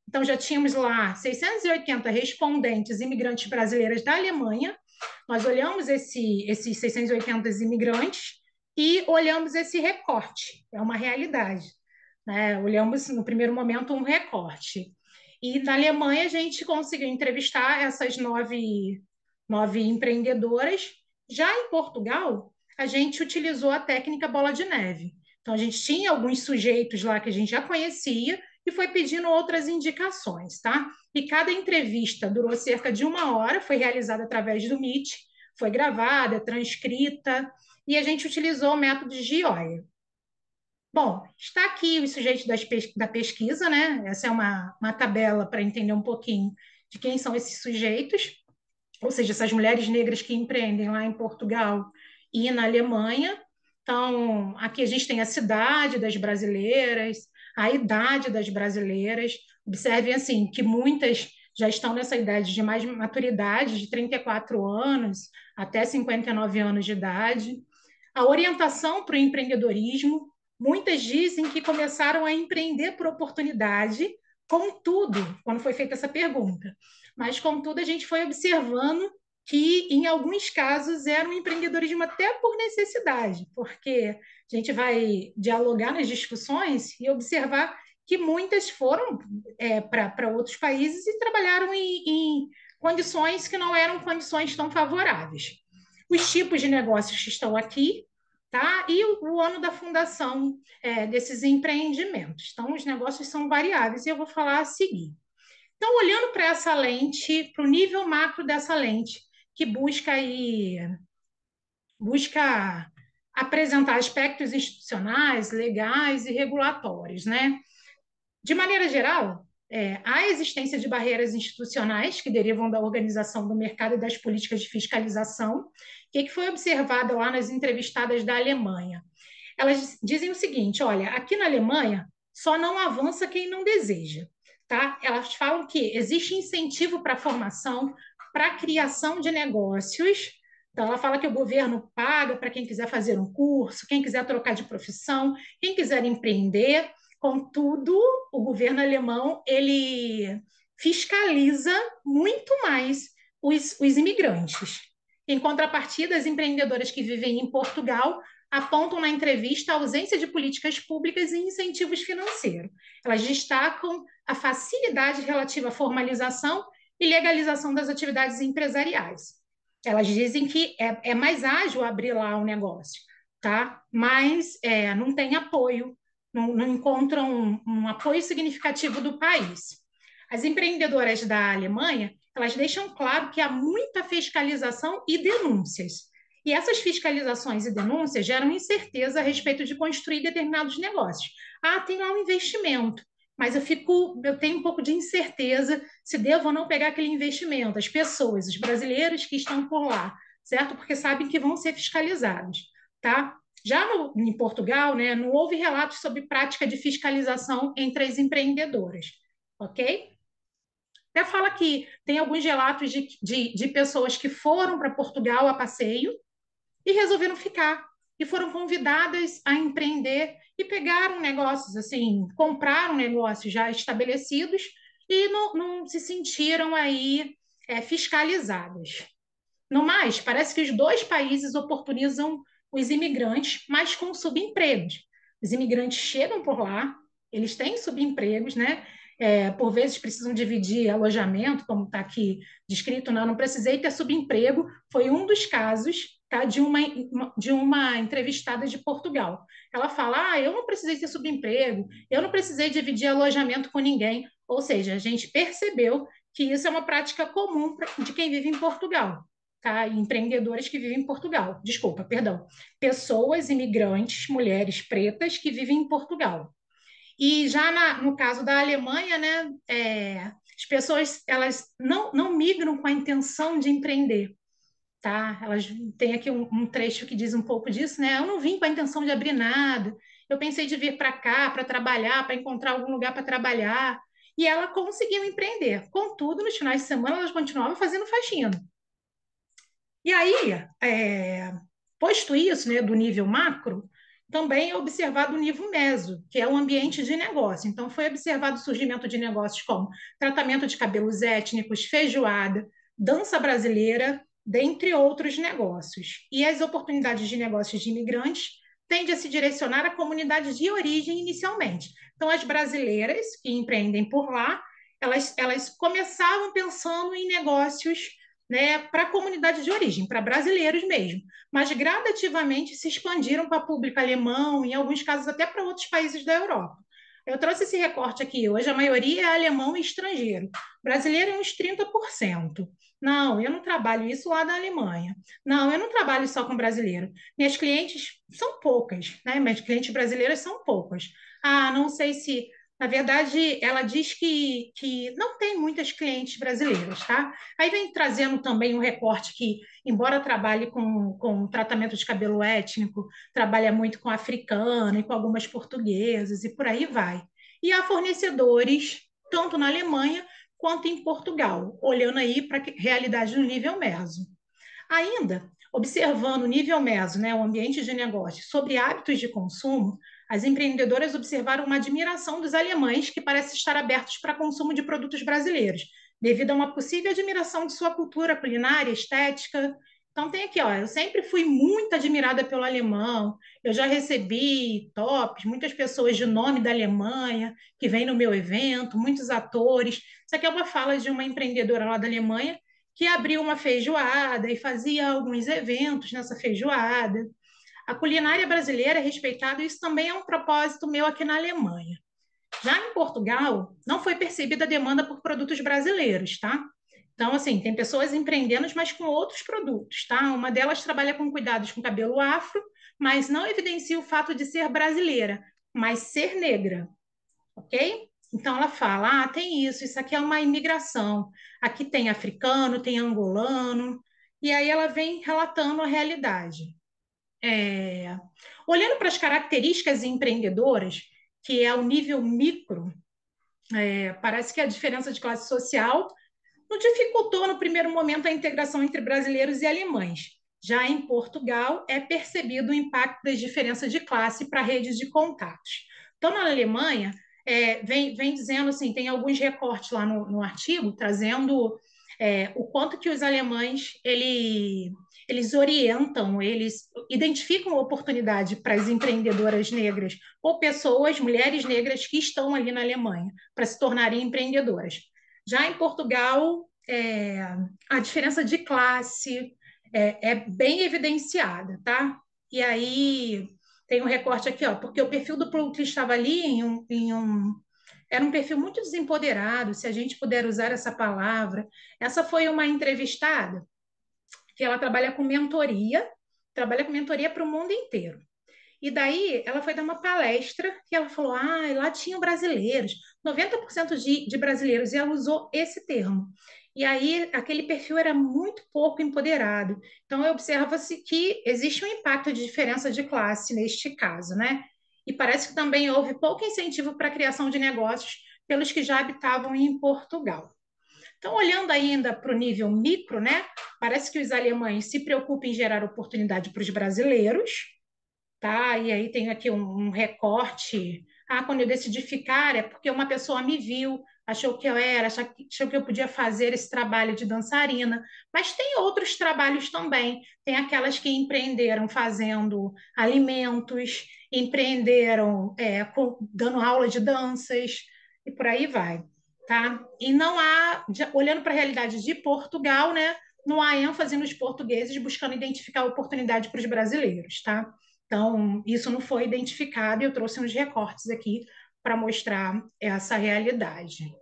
A: Então, já tínhamos lá 680 respondentes imigrantes brasileiras da Alemanha. Nós olhamos esses 680 imigrantes e olhamos esse recorte. É uma realidade, né? Olhamos, no primeiro momento, um recorte. E na Alemanha, a gente conseguiu entrevistar essas 9 empreendedoras. Já em Portugal, a gente utilizou a técnica bola de neve. Então, a gente tinha alguns sujeitos lá que a gente já conhecia e foi pedindo outras indicações, tá? E cada entrevista durou cerca de 1 hora, foi realizada através do Meet, foi gravada, transcrita, e a gente utilizou o método de GIOIA. Bom, está aqui os sujeitos da pesquisa, né? Essa é uma tabela para entender um pouquinho de quem são esses sujeitos, ou seja, essas mulheres negras que empreendem lá em Portugal e na Alemanha. Então, aqui a gente tem a cidade das brasileiras, a idade das brasileiras. Observem assim que muitas já estão nessa idade de mais maturidade, de 34 anos até 59 anos de idade. A orientação para o empreendedorismo, muitas dizem que começaram a empreender por oportunidade, contudo, quando foi feita essa pergunta, mas contudo a gente foi observando que em alguns casos era um empreendedorismo até por necessidade, porque a gente vai dialogar nas discussões e observar que muitas foram para outros países e trabalharam em condições que não eram condições tão favoráveis. Os tipos de negócios que estão aqui, tá? E o ano da fundação desses empreendimentos. Então, os negócios são variáveis e eu vou falar a seguir. Então, olhando para essa lente, para o nível macro dessa lente, que busca apresentar aspectos institucionais, legais e regulatórios, né? De maneira geral, há a existência de barreiras institucionais que derivam da organização do mercado e das políticas de fiscalização. O que foi observado lá nas entrevistadas da Alemanha? Elas dizem o seguinte: olha, aqui na Alemanha só não avança quem não deseja, tá? Elas falam que existe incentivo para a formação, para a criação de negócios. Então, ela fala que o governo paga para quem quiser fazer um curso, quem quiser trocar de profissão, quem quiser empreender. Contudo, o governo alemão ele fiscaliza muito mais os imigrantes. Em contrapartida, as empreendedoras que vivem em Portugal apontam na entrevista a ausência de políticas públicas e incentivos financeiros. Elas destacam a facilidade relativa à formalização e legalização das atividades empresariais. Elas dizem que é mais ágil abrir lá um negócio, tá? Mas não tem apoio, não encontram um apoio significativo do país. As empreendedoras da Alemanha, elas deixam claro que há muita fiscalização e denúncias. E essas fiscalizações e denúncias geram incerteza a respeito de construir determinados negócios. Ah, tem lá um investimento, mas eu tenho um pouco de incerteza se devo ou não pegar aquele investimento. As pessoas, os brasileiros que estão por lá, certo? Porque sabem que vão ser fiscalizados, tá? Já em Portugal, né, não houve relatos sobre prática de fiscalização entre as empreendedoras, ok? Até fala que tem alguns relatos de pessoas que foram para Portugal a passeio e resolveram ficar, e foram convidadas a empreender e pegaram negócios, assim, compraram negócios já estabelecidos e não se sentiram aí fiscalizadas. No mais, parece que os dois países oportunizam os imigrantes, mas com subempregos. Os imigrantes chegam por lá, eles têm subempregos, né? Por vezes precisam dividir alojamento, como está aqui descrito, não precisei ter subemprego, foi um dos casos, tá, de uma entrevistada de Portugal. Ela fala, eu não precisei ter subemprego, eu não precisei dividir alojamento com ninguém, ou seja, a gente percebeu que isso é uma prática comum de quem vive em Portugal, tá? Empreendedores que vivem em Portugal, desculpa, perdão, pessoas imigrantes, mulheres pretas que vivem em Portugal. E já no caso da Alemanha, né, as pessoas elas não migram com a intenção de empreender, tá? Elas têm aqui um trecho que diz um pouco disso, né? Eu não vim com a intenção de abrir nada, eu pensei de vir para cá para trabalhar, para encontrar algum lugar para trabalhar, e ela conseguiu empreender. Contudo, nos finais de semana, elas continuavam fazendo faxina. E aí, posto isso, né, do nível macro, também é observado o nível meso, que é o ambiente de negócio. Então, foi observado o surgimento de negócios como tratamento de cabelos étnicos, feijoada, dança brasileira, dentre outros negócios. E as oportunidades de negócios de imigrantes tendem a se direcionar à comunidade de origem inicialmente. Então, as brasileiras que empreendem por lá, elas começavam pensando em negócios, né, para a comunidade de origem, para brasileiros mesmo, mas gradativamente se expandiram para público alemão, em alguns casos até para outros países da Europa. Eu trouxe esse recorte aqui hoje, a maioria é alemão e estrangeiro. Brasileiro é uns 30%. Não, eu não trabalho isso lá da Alemanha. Não, eu não trabalho só com brasileiro. Minhas clientes são poucas, né? Minhas clientes brasileiras são poucas. Ah, não sei se... Na verdade, ela diz que não tem muitas clientes brasileiras, tá? Aí vem trazendo também um recorte que, embora trabalhe com tratamento de cabelo étnico, trabalha muito com africano e com algumas portuguesas e por aí vai. E há fornecedores, tanto na Alemanha quanto em Portugal, olhando aí para a realidade do nível meso. Ainda, observando o nível meso, né, o ambiente de negócio, sobre hábitos de consumo, as empreendedoras observaram uma admiração dos alemães que parecem estar abertos para consumo de produtos brasileiros, devido a uma possível admiração de sua cultura culinária, estética. Então tem aqui, ó, eu sempre fui muito admirada pelo alemão, eu já recebi tops, muitas pessoas de nome da Alemanha que vêm no meu evento, muitos atores. Isso aqui é uma fala de uma empreendedora lá da Alemanha que abriu uma feijoada e fazia alguns eventos nessa feijoada. A culinária brasileira é respeitada, e isso também é um propósito meu aqui na Alemanha. Já em Portugal, não foi percebida a demanda por produtos brasileiros, tá? Então, assim, tem pessoas empreendendo, mas com outros produtos, tá? Uma delas trabalha com cuidados com cabelo afro, mas não evidencia o fato de ser brasileira, mas ser negra, ok? Então, ela fala, tem isso aqui é uma imigração. Aqui tem africano, tem angolano, e aí ela vem relatando a realidade. Olhando para as características empreendedoras, que é o nível micro, parece que a diferença de classe social não dificultou no primeiro momento a integração entre brasileiros e alemães. Já em Portugal, é percebido o impacto das diferenças de classe para redes de contatos. Então, na Alemanha, vem dizendo assim, tem alguns recortes lá no artigo, trazendo o quanto que os alemães eles orientam, eles identificam oportunidade para as empreendedoras negras ou pessoas, mulheres negras que estão ali na Alemanha para se tornarem empreendedoras. Já em Portugal, a diferença de classe é bem evidenciada, tá? E aí tem um recorte aqui, ó, porque o perfil do Plutly estava ali era um perfil muito desempoderado, se a gente puder usar essa palavra. Essa foi uma entrevistada que ela trabalha com mentoria para o mundo inteiro. E daí ela foi dar uma palestra e ela falou: lá tinham brasileiros, 90% de brasileiros, e ela usou esse termo. E aí aquele perfil era muito pouco empoderado. Então observa-se que existe um impacto de diferença de classe neste caso, né? E parece que também houve pouco incentivo para a criação de negócios pelos que já habitavam em Portugal. Então, olhando ainda para o nível micro, né, parece que os alemães se preocupam em gerar oportunidade para os brasileiros, tá? E aí tem aqui um recorte. Quando eu decidi ficar é porque uma pessoa me viu, achou que eu era, achou que eu podia fazer esse trabalho de dançarina. Mas tem outros trabalhos também. Tem aquelas que empreenderam fazendo alimentos, empreenderam dando aula de danças e por aí vai, tá? E não há, olhando para a realidade de Portugal, né? Não há ênfase nos portugueses buscando identificar oportunidade para os brasileiros, tá? Então, isso não foi identificado e eu trouxe uns recortes aqui para mostrar essa realidade.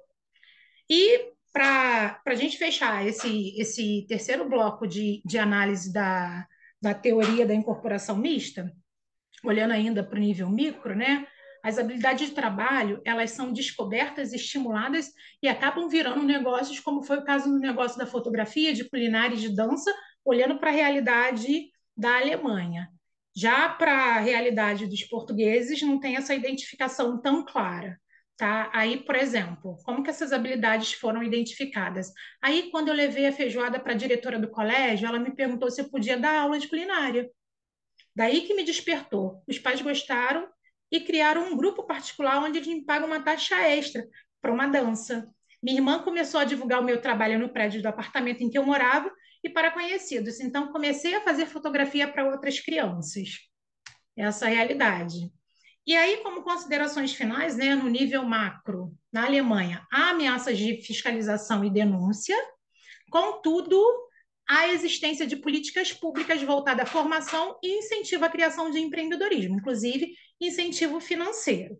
A: E para a gente fechar esse terceiro bloco de análise da teoria da incorporação mista, olhando ainda para o nível micro, né? As habilidades de trabalho, elas são descobertas, estimuladas e acabam virando negócios, como foi o caso no negócio da fotografia, de culinária e de dança, olhando para a realidade da Alemanha. Já para a realidade dos portugueses, não tem essa identificação tão clara. Tá? Aí, por exemplo, como que essas habilidades foram identificadas? Aí, quando eu levei a feijoada para a diretora do colégio, ela me perguntou se eu podia dar aula de culinária. Daí que me despertou. Os pais gostaram e criaram um grupo particular onde eles me pagam uma taxa extra para uma dança. Minha irmã começou a divulgar o meu trabalho no prédio do apartamento em que eu morava e para conhecidos. Então, comecei a fazer fotografia para outras crianças. Essa é a realidade. E aí, como considerações finais, né, no nível macro, na Alemanha, há ameaças de fiscalização e denúncia, contudo, há existência de políticas públicas voltadas à formação e incentivo à criação de empreendedorismo, inclusive incentivo financeiro.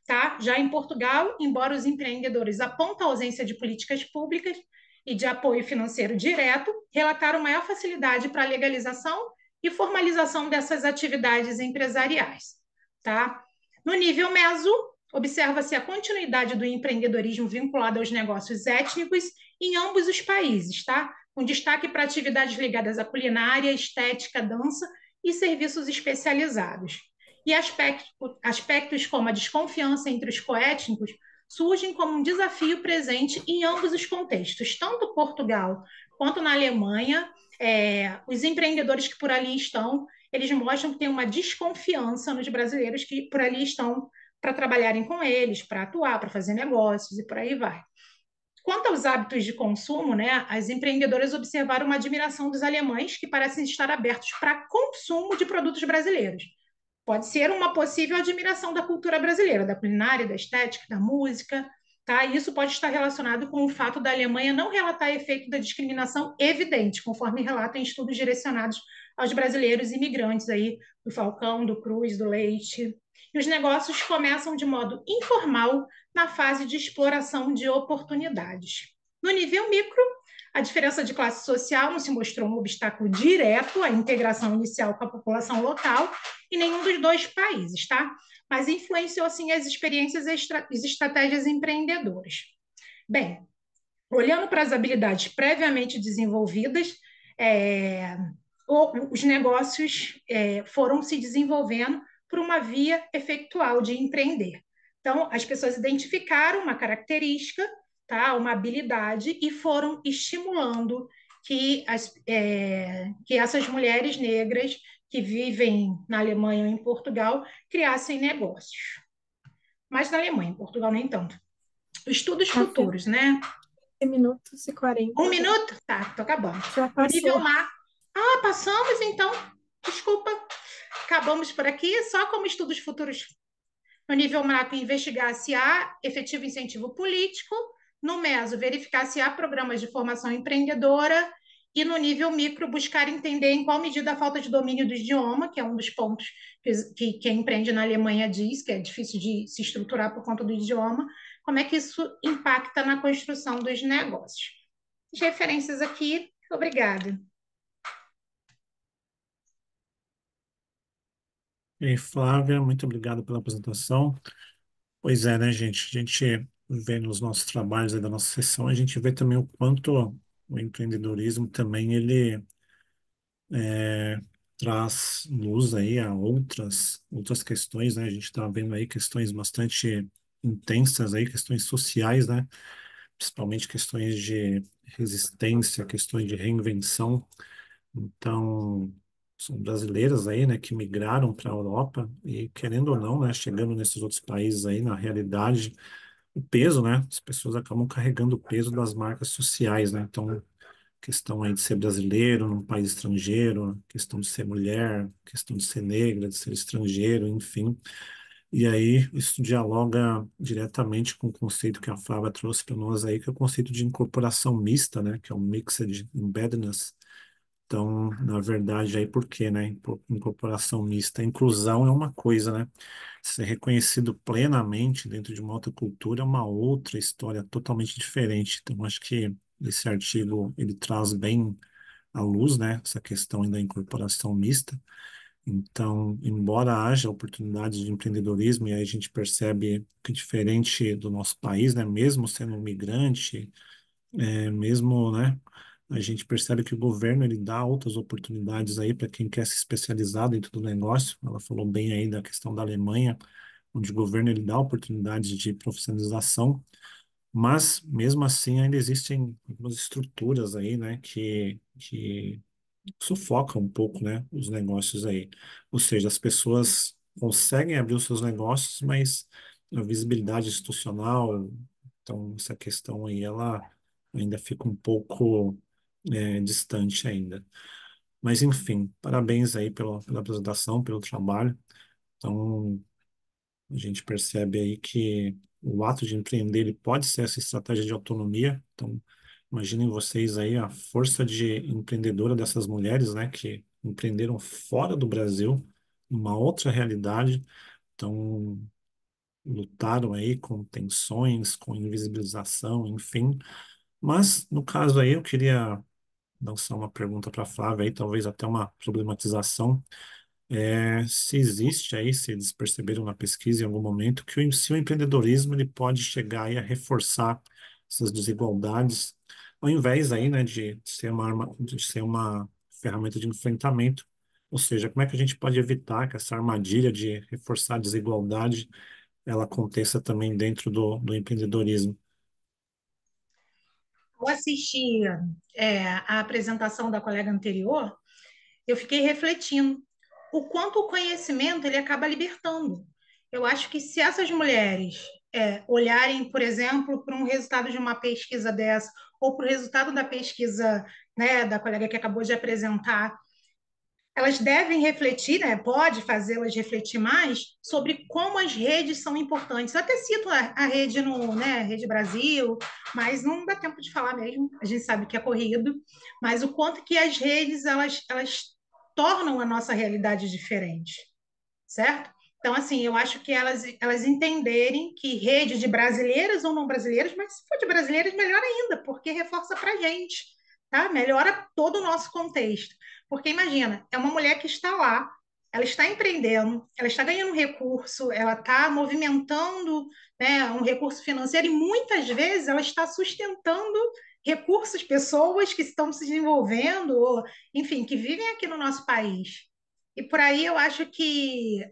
A: Tá? Já em Portugal, embora os empreendedores apontem a ausência de políticas públicas e de apoio financeiro direto, relataram maior facilidade para a legalização e formalização dessas atividades empresariais. Tá? No nível meso, observa-se a continuidade do empreendedorismo vinculado aos negócios étnicos em ambos os países, tá? Com destaque para atividades ligadas à culinária, estética, dança e serviços especializados. E aspectos como a desconfiança entre os coétnicos surgem como um desafio presente em ambos os contextos, tanto Portugal quanto na Alemanha. Os empreendedores que por ali estão, eles mostram que tem uma desconfiança nos brasileiros que por ali estão para trabalharem com eles, para atuar, para fazer negócios e por aí vai. Quanto aos hábitos de consumo, né, as empreendedoras observaram uma admiração dos alemães que parecem estar abertos para consumo de produtos brasileiros. Pode ser uma possível admiração da cultura brasileira, da culinária, da estética, da música, tá? E isso pode estar relacionado com o fato da Alemanha não relatar efeito da discriminação evidente, conforme relatam em estudos direcionados aos brasileiros imigrantes aí, do Falcão, do Cruz, do Leite. E os negócios começam de modo informal na fase de exploração de oportunidades. No nível micro, a diferença de classe social não se mostrou um obstáculo direto à integração inicial com a população local em nenhum dos dois países, tá? Mas influenciou, sim, as experiências e as estratégias empreendedoras. Bem, olhando para as habilidades previamente desenvolvidas, os negócios foram se desenvolvendo por uma via efetual de empreender. Então, as pessoas identificaram uma característica, tá, uma habilidade, e foram estimulando que essas mulheres negras que vivem na Alemanha ou em Portugal criassem negócios. Mas na Alemanha, em Portugal nem tanto. Estudos futuros, né?
B: minutos e 40.
A: 1 minuto? Tá, então acabamos.
B: Já
A: No nível
B: passou.
A: mar. Ah, passamos então. Desculpa. Acabamos por aqui, só como estudos futuros no nível macro, investigar se há efetivo incentivo político. No meso, verificar se há programas de formação empreendedora. E no nível micro, buscar entender em qual medida a falta de domínio do idioma, que é um dos pontos que quem empreende na Alemanha diz, que é difícil de se estruturar por conta do idioma, como é que isso impacta na construção dos negócios. As referências aqui, obrigada.
G: E aí, Flávia, muito obrigado pela apresentação. Pois é, né, gente? A gente vê nos nossos trabalhos aí da nossa sessão, a gente vê também o quanto o empreendedorismo também ele traz luz aí a outras questões, né? A gente está vendo aí questões bastante intensas aí, questões sociais, né? Principalmente questões de resistência, questões de reinvenção. Então, são brasileiras aí, né, que migraram para a Europa e, querendo ou não, né, chegando nesses outros países aí, na realidade, o peso, né, as pessoas acabam carregando o peso das marcas sociais, né, então, questão aí de ser brasileiro num país estrangeiro, questão de ser mulher, questão de ser negra, de ser estrangeiro, enfim. E aí, isso dialoga diretamente com o conceito que a Flávia trouxe para nós aí, que é o conceito de incorporação mista, né, que é o Mixed Embeddedness. Então, na verdade, aí por quê, né? Incorporação mista. Inclusão é uma coisa, né? Ser reconhecido plenamente dentro de uma outra cultura é uma outra história totalmente diferente. Então, acho que esse artigo, ele traz bem à luz, né? Essa questão aí da incorporação mista. Então, embora haja oportunidades de empreendedorismo, e aí a gente percebe que diferente do nosso país, né? Mesmo sendo um migrante, mesmo, né? A gente percebe que o governo ele dá outras oportunidades aí para quem quer se especializar dentro do negócio. Ela falou bem aí da questão da Alemanha, onde o governo ele dá oportunidades de profissionalização, mas mesmo assim ainda existem algumas estruturas aí, né, que sufocam um pouco, né, os negócios aí. Ou seja, as pessoas conseguem abrir os seus negócios, mas a visibilidade institucional, então essa questão aí, ela ainda fica um pouco distante ainda. Mas enfim, parabéns aí pela apresentação, pelo trabalho. Então, a gente percebe aí que o ato de empreender ele pode ser essa estratégia de autonomia. Então, imaginem vocês aí a força de empreendedora dessas mulheres, né, que empreenderam fora do Brasil, uma outra realidade. Então, lutaram aí com tensões, com invisibilização, enfim. Mas, no caso aí, eu queria lançar uma pergunta para a Flávia aí, talvez até uma problematização. Se existe aí, se eles perceberam na pesquisa em algum momento, que se o empreendedorismo ele pode chegar aí a reforçar essas desigualdades, ao invés aí, né, de ser uma arma, de ser uma ferramenta de enfrentamento. Ou seja, como é que a gente pode evitar que essa armadilha de reforçar a desigualdade ela aconteça também dentro do empreendedorismo?
A: Ao assistir a apresentação da colega anterior, eu fiquei refletindo o quanto o conhecimento ele acaba libertando. Eu acho que se essas mulheres olharem, por exemplo, para um resultado de uma pesquisa dessa, ou para o resultado da pesquisa, né, da colega que acabou de apresentar, elas devem refletir, né, pode fazê-las refletir mais sobre como as redes são importantes. Eu até cito a rede no, né, Rede Brasil, mas não dá tempo de falar mesmo, a gente sabe que é corrido, mas o quanto que as redes, elas tornam a nossa realidade diferente, certo? Então, assim, eu acho que elas entenderem que rede de brasileiras ou não brasileiras, mas se for de brasileiras, melhor ainda, porque reforça para a gente, tá? Melhora todo o nosso contexto. Porque imagina, é uma mulher que está lá, ela está empreendendo, ela está ganhando um recurso, ela está movimentando, né, um recurso financeiro e muitas vezes ela está sustentando recursos, pessoas que estão se desenvolvendo, ou, enfim, que vivem aqui no nosso país. E por aí eu acho que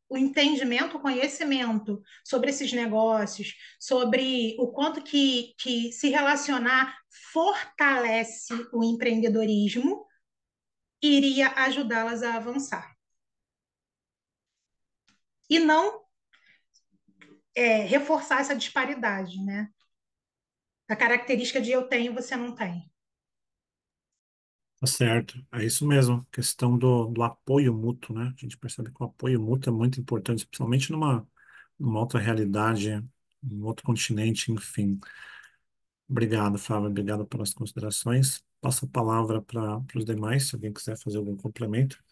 A: o entendimento, o conhecimento sobre esses negócios, sobre o quanto que se relacionar fortalece o empreendedorismo, iria ajudá-las a avançar. E não reforçar essa disparidade, né? A característica de eu tenho, você não tem.
G: Tá certo, é isso mesmo. Questão do apoio mútuo, né? A gente percebe que o apoio mútuo é muito importante, especialmente numa outra realidade, num outro continente, enfim. Obrigado, Flávia, obrigado pelas considerações. Passo a palavra para os demais, se alguém quiser fazer algum complemento.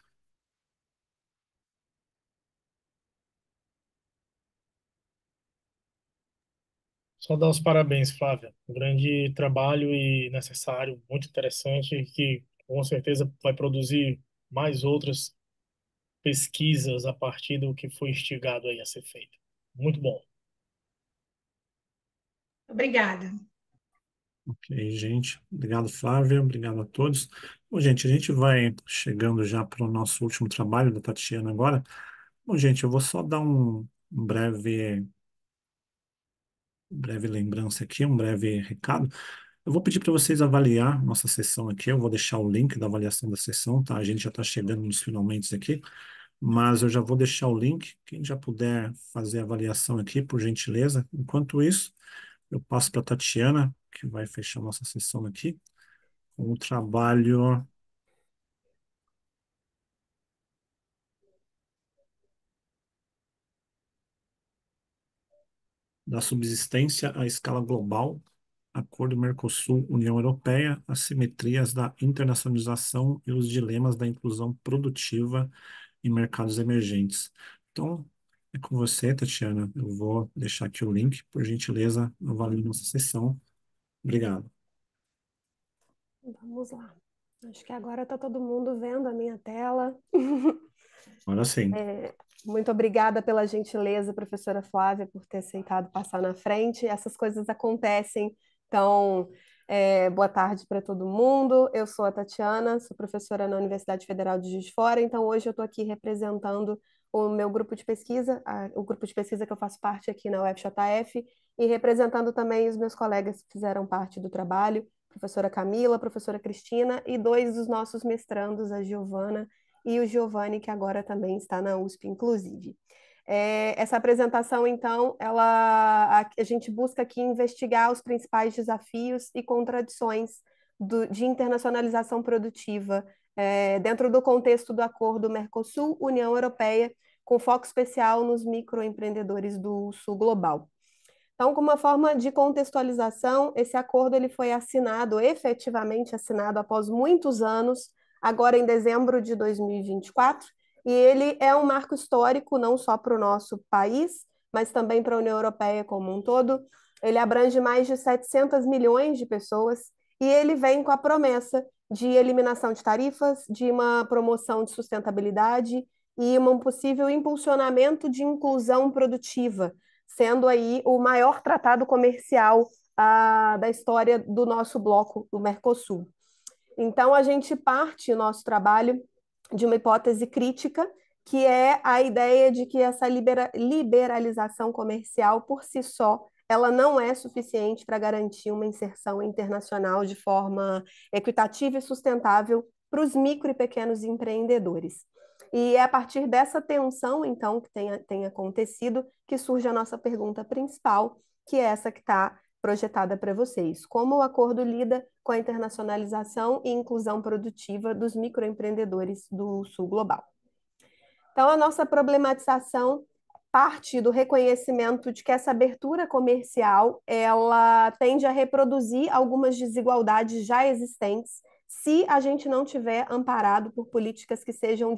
H: Só dar os parabéns, Flávia. Um grande trabalho e necessário, muito interessante, que com certeza vai produzir mais outras pesquisas a partir do que foi instigado aí a ser feito. Muito bom.
A: Obrigada.
G: Ok, gente. Obrigado, Flávia. Obrigado a todos. Bom, gente, a gente vai chegando já para o nosso último trabalho da Tatiana agora. Bom, gente, eu vou só dar um breve lembrança aqui, um breve recado. Eu vou pedir para vocês avaliar nossa sessão aqui. Eu vou deixar o link da avaliação da sessão, tá? A gente já está chegando nos finalmente aqui, mas eu já vou deixar o link. Quem já puder fazer a avaliação aqui, por gentileza. Enquanto isso, eu passo para a Tatiana, que vai fechar nossa sessão aqui, com o trabalho da subsistência à escala global, Acordo Mercosul-União Europeia, assimetrias da internacionalização e os dilemas da inclusão produtiva em mercados emergentes. Então, é com você, Tatiana. Eu vou deixar aqui o link, por gentileza, avalie nossa sessão. Obrigado.
C: Vamos lá. Acho que agora está todo mundo vendo a minha tela.
G: Agora sim.
C: Muito obrigada pela gentileza, professora Flávia, por ter aceitado passar na frente. Essas coisas acontecem. Então, boa tarde para todo mundo. Eu sou a Tatiana, sou professora na Universidade Federal de Juiz de Fora. Então, hoje eu estou aqui representando o meu grupo de pesquisa, o grupo de pesquisa que eu faço parte aqui na UFJF, e representando também os meus colegas que fizeram parte do trabalho, professora Camila, professora Cristina, e dois dos nossos mestrandos, a Giovana e o Giovanni, que agora também está na USP, inclusive. Essa apresentação, então, a gente busca aqui investigar os principais desafios e contradições de internacionalização produtiva dentro do contexto do Acordo Mercosul-União Europeia, com foco especial nos microempreendedores do Sul Global. Então, como uma forma de contextualização, esse acordo ele foi assinado, efetivamente assinado após muitos anos, agora em dezembro de 2024, e ele é um marco histórico não só para o nosso país, mas também para a União Europeia como um todo. Ele abrange mais de 700 milhões de pessoas e ele vem com a promessa de eliminação de tarifas, de uma promoção de sustentabilidade e um possível impulsionamento de inclusão produtiva, sendo aí o maior tratado comercial da história do nosso bloco, do Mercosul. Então, a gente parte o nosso trabalho de uma hipótese crítica, que é a ideia de que essa liberalização comercial, por si só, ela não é suficiente para garantir uma inserção internacional de forma equitativa e sustentável para os micro e pequenos empreendedores. E é a partir dessa tensão, então, que tem acontecido, que surge a nossa pergunta principal, que é essa que está projetada para vocês. Como o acordo lida com a internacionalização e inclusão produtiva dos microempreendedores do Sul Global? Então, a nossa problematização parte do reconhecimento de que essa abertura comercial ela tende a reproduzir algumas desigualdades já existentes se a gente não tiver amparado por políticas que sejam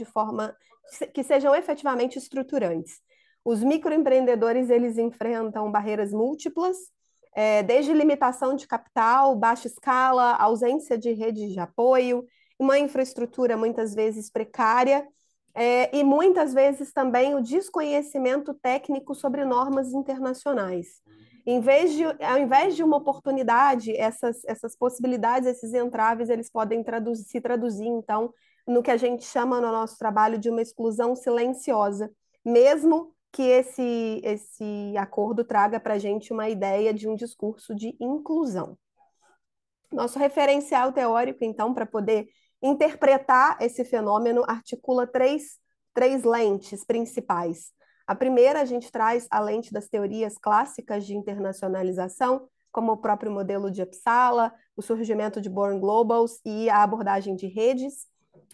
C: efetivamente estruturantes. Os microempreendedores eles enfrentam barreiras múltiplas, desde limitação de capital, baixa escala, ausência de rede de apoio, uma infraestrutura muitas vezes precária, e muitas vezes também o desconhecimento técnico sobre normas internacionais. Ao invés de uma oportunidade, essas possibilidades, esses entraves, eles podem se traduzir, então, no que a gente chama no nosso trabalho de uma exclusão silenciosa, mesmo que esse acordo traga para a gente uma ideia de um discurso de inclusão. Nosso referencial teórico, então, para poder interpretar esse fenômeno, articula três lentes principais. A primeira, a gente traz a lente das teorias clássicas de internacionalização, como o próprio modelo de Uppsala, o surgimento de Born Globals e a abordagem de redes.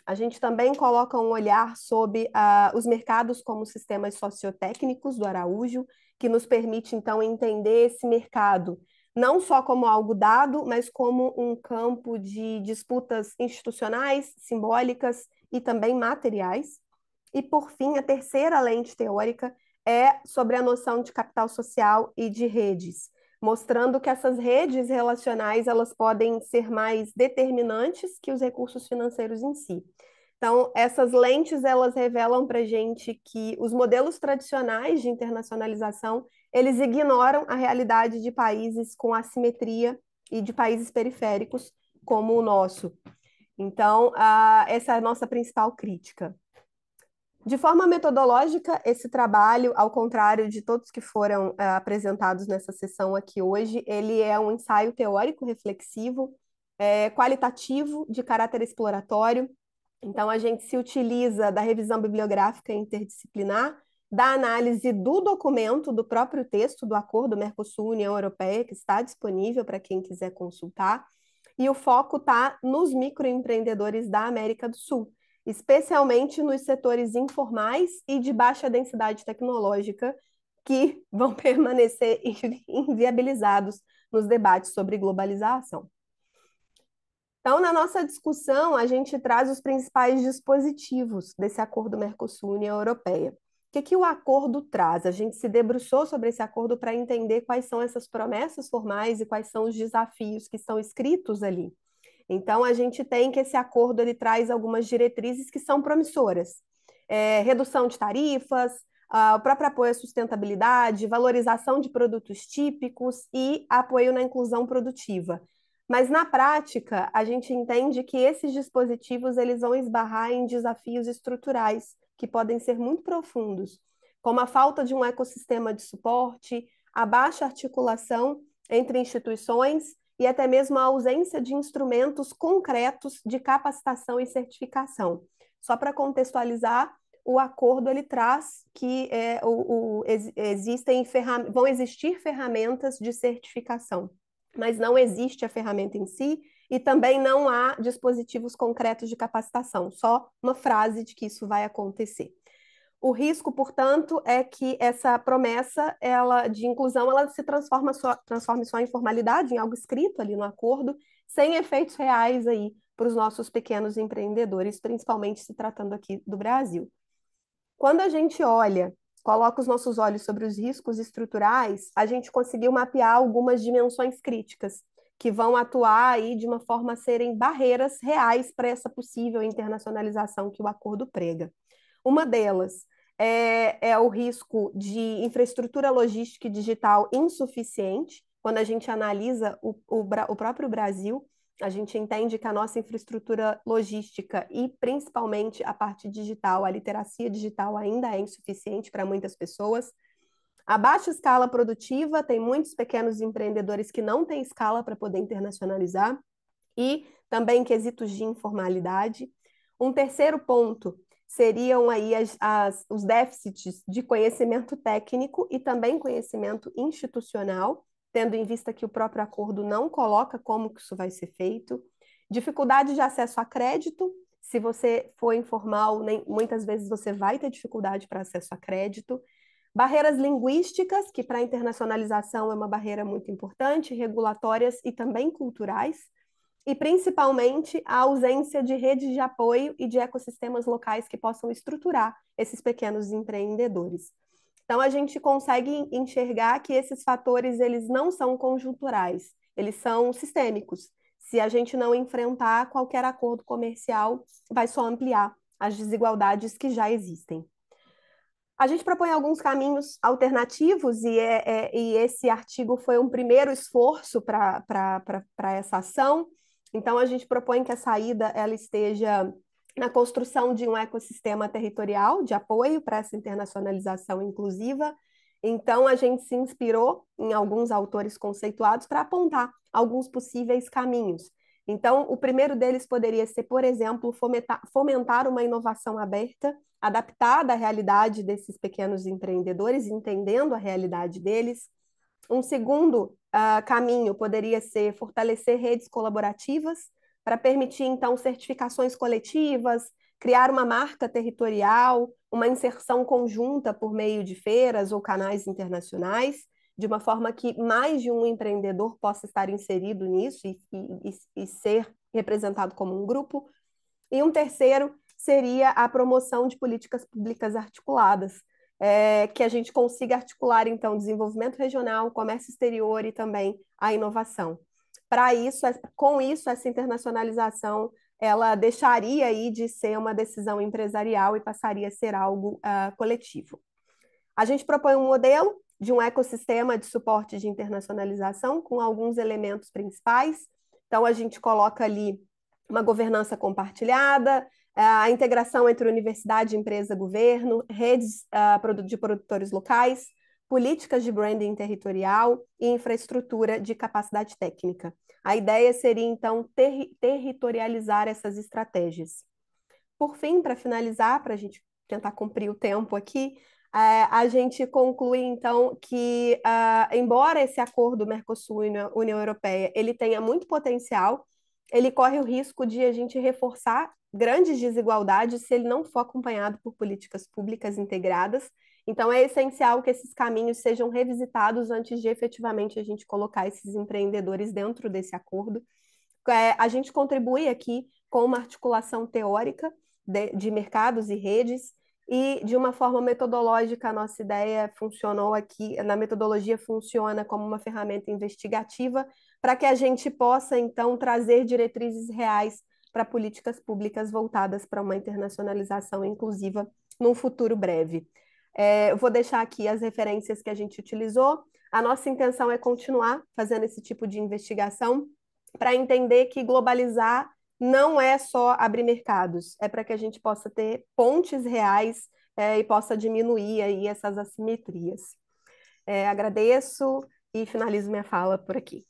C: A gente também coloca um olhar sobre os mercados como sistemas sociotécnicos do Araújo, que nos permite, então, entender esse mercado não só como algo dado, mas como um campo de disputas institucionais, simbólicas e também materiais. E, por fim, a terceira lente teórica é sobre a noção de capital social e de redes, mostrando que essas redes relacionais elas podem ser mais determinantes que os recursos financeiros em si. Então, essas lentes elas revelam para a gente que os modelos tradicionais de internacionalização eles ignoram a realidade de países com assimetria e de países periféricos como o nosso. Então, essa é a nossa principal crítica. De forma metodológica, esse trabalho, ao contrário de todos que foram apresentados nessa sessão aqui hoje, ele é um ensaio teórico reflexivo, qualitativo, de caráter exploratório. Então, a gente se utiliza da revisão bibliográfica interdisciplinar, da análise do documento, do próprio texto do Acordo Mercosul-União Europeia, que está disponível para quem quiser consultar, e o foco está nos microempreendedores da América do Sul, especialmente nos setores informais e de baixa densidade tecnológica, que vão permanecer inviabilizados nos debates sobre globalização. Então, na nossa discussão, a gente traz os principais dispositivos desse acordo Mercosul-União Europeia. O que o acordo traz? A gente se debruçou sobre esse acordo para entender quais são essas promessas formais e quais são os desafios que estão escritos ali. Então, a gente tem que esse acordo ele traz algumas diretrizes que são promissoras. Redução de tarifas, o próprio apoio à sustentabilidade, valorização de produtos típicos e apoio na inclusão produtiva. Mas, na prática, a gente entende que esses dispositivos eles vão esbarrar em desafios estruturais, que podem ser muito profundos, como a falta de um ecossistema de suporte, a baixa articulação entre instituições e até mesmo a ausência de instrumentos concretos de capacitação e certificação. Só para contextualizar, o acordo ele traz que vão existir ferramentas de certificação, mas não existe a ferramenta em si e também não há dispositivos concretos de capacitação, só uma frase de que isso vai acontecer. O risco, portanto, é que essa promessa de inclusão ela se transforme só em formalidade, em algo escrito ali no acordo, sem efeitos reais aí para os nossos pequenos empreendedores, principalmente se tratando aqui do Brasil. Quando a gente coloca os nossos olhos sobre os riscos estruturais, a gente conseguiu mapear algumas dimensões críticas que vão atuar aí de uma forma a serem barreiras reais para essa possível internacionalização que o acordo prega. Uma delas é o risco de infraestrutura logística e digital insuficiente. Quando a gente analisa o próprio Brasil, a gente entende que a nossa infraestrutura logística e principalmente a parte digital, a literacia digital ainda é insuficiente para muitas pessoas. A baixa escala produtiva, tem muitos pequenos empreendedores que não têm escala para poder internacionalizar e também quesitos de informalidade. Um terceiro ponto seriam aí os déficits de conhecimento técnico e também conhecimento institucional, tendo em vista que o próprio acordo não coloca como que isso vai ser feito. Dificuldade de acesso a crédito. Se você for informal, muitas vezes você vai ter dificuldade para acesso a crédito. Barreiras linguísticas, que para a internacionalização é uma barreira muito importante, regulatórias e também culturais. E, principalmente, a ausência de redes de apoio e de ecossistemas locais que possam estruturar esses pequenos empreendedores. Então, a gente consegue enxergar que esses fatores eles não são conjunturais, eles são sistêmicos. Se a gente não enfrentar, qualquer acordo comercial vai só ampliar as desigualdades que já existem. A gente propõe alguns caminhos alternativos e esse artigo foi um primeiro esforço para essa ação. Então, a gente propõe que a saída ela esteja na construção de um ecossistema territorial de apoio para essa internacionalização inclusiva. Então, a gente se inspirou em alguns autores conceituados para apontar alguns possíveis caminhos. Então, o primeiro deles poderia ser, por exemplo, fomentar uma inovação aberta, adaptada à realidade desses pequenos empreendedores, entendendo a realidade deles. Um segundo caminho poderia ser fortalecer redes colaborativas para permitir, então, certificações coletivas, criar uma marca territorial, uma inserção conjunta por meio de feiras ou canais internacionais, de uma forma que mais de um empreendedor possa estar inserido nisso e ser representado como um grupo. E um terceiro seria a promoção de políticas públicas articuladas, que a gente consiga articular, então, desenvolvimento regional, comércio exterior e também a inovação. Para isso, com isso, essa internacionalização ela deixaria aí de ser uma decisão empresarial e passaria a ser algo coletivo. A gente propõe um modelo de um ecossistema de suporte de internacionalização com alguns elementos principais. Então, a gente coloca ali uma governança compartilhada, a integração entre universidade, empresa, governo, redes de produtores locais, políticas de branding territorial e infraestrutura de capacidade técnica. A ideia seria, então, territorializar essas estratégias. Por fim, para finalizar, para a gente tentar cumprir o tempo aqui, a gente conclui, então, que, embora esse acordo Mercosul-União Europeia ele tenha muito potencial, ele corre o risco de a gente reforçar grandes desigualdades se ele não for acompanhado por políticas públicas integradas. Então, é essencial que esses caminhos sejam revisitados antes de efetivamente a gente colocar esses empreendedores dentro desse acordo. A gente contribui aqui com uma articulação teórica de mercados e redes, e de uma forma metodológica, a nossa ideia funcionou aqui, na metodologia funciona como uma ferramenta investigativa para que a gente possa, então, trazer diretrizes reais para políticas públicas voltadas para uma internacionalização inclusiva num futuro breve. Eu vou deixar aqui as referências que a gente utilizou. A nossa intenção é continuar fazendo esse tipo de investigação para entender que globalizar não é só abrir mercados, é para que a gente possa ter pontes reais e possa diminuir aí essas assimetrias. Agradeço e finalizo minha fala por aqui.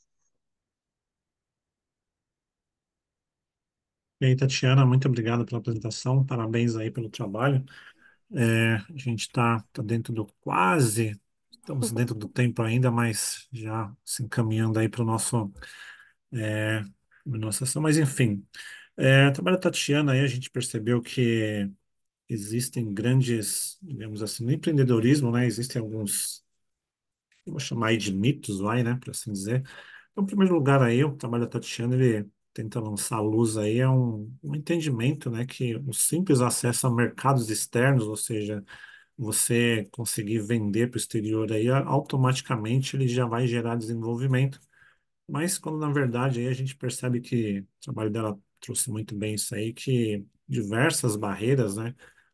G: E aí, Tatiana, muito obrigado pela apresentação, parabéns aí pelo trabalho. A gente está dentro do quase, estamos dentro do tempo ainda, mas já se encaminhando aí para o nossa sessão, mas enfim. O trabalho da Tatiana aí a gente percebeu que existem grandes, digamos assim, no empreendedorismo, né? Existem alguns, eu vou chamar aí de mitos, vai, né? Por assim dizer. Então, em primeiro lugar aí, o trabalho da Tatiana, ele tenta lançar à luz aí um entendimento, né? Que o simples acesso a mercados externos, ou seja, você conseguir vender para o exterior aí, automaticamente ele já vai gerar desenvolvimento. Mas quando na verdade aí a gente percebe que o trabalho dela trouxe muito bem isso aí, que diversas barreiras, né?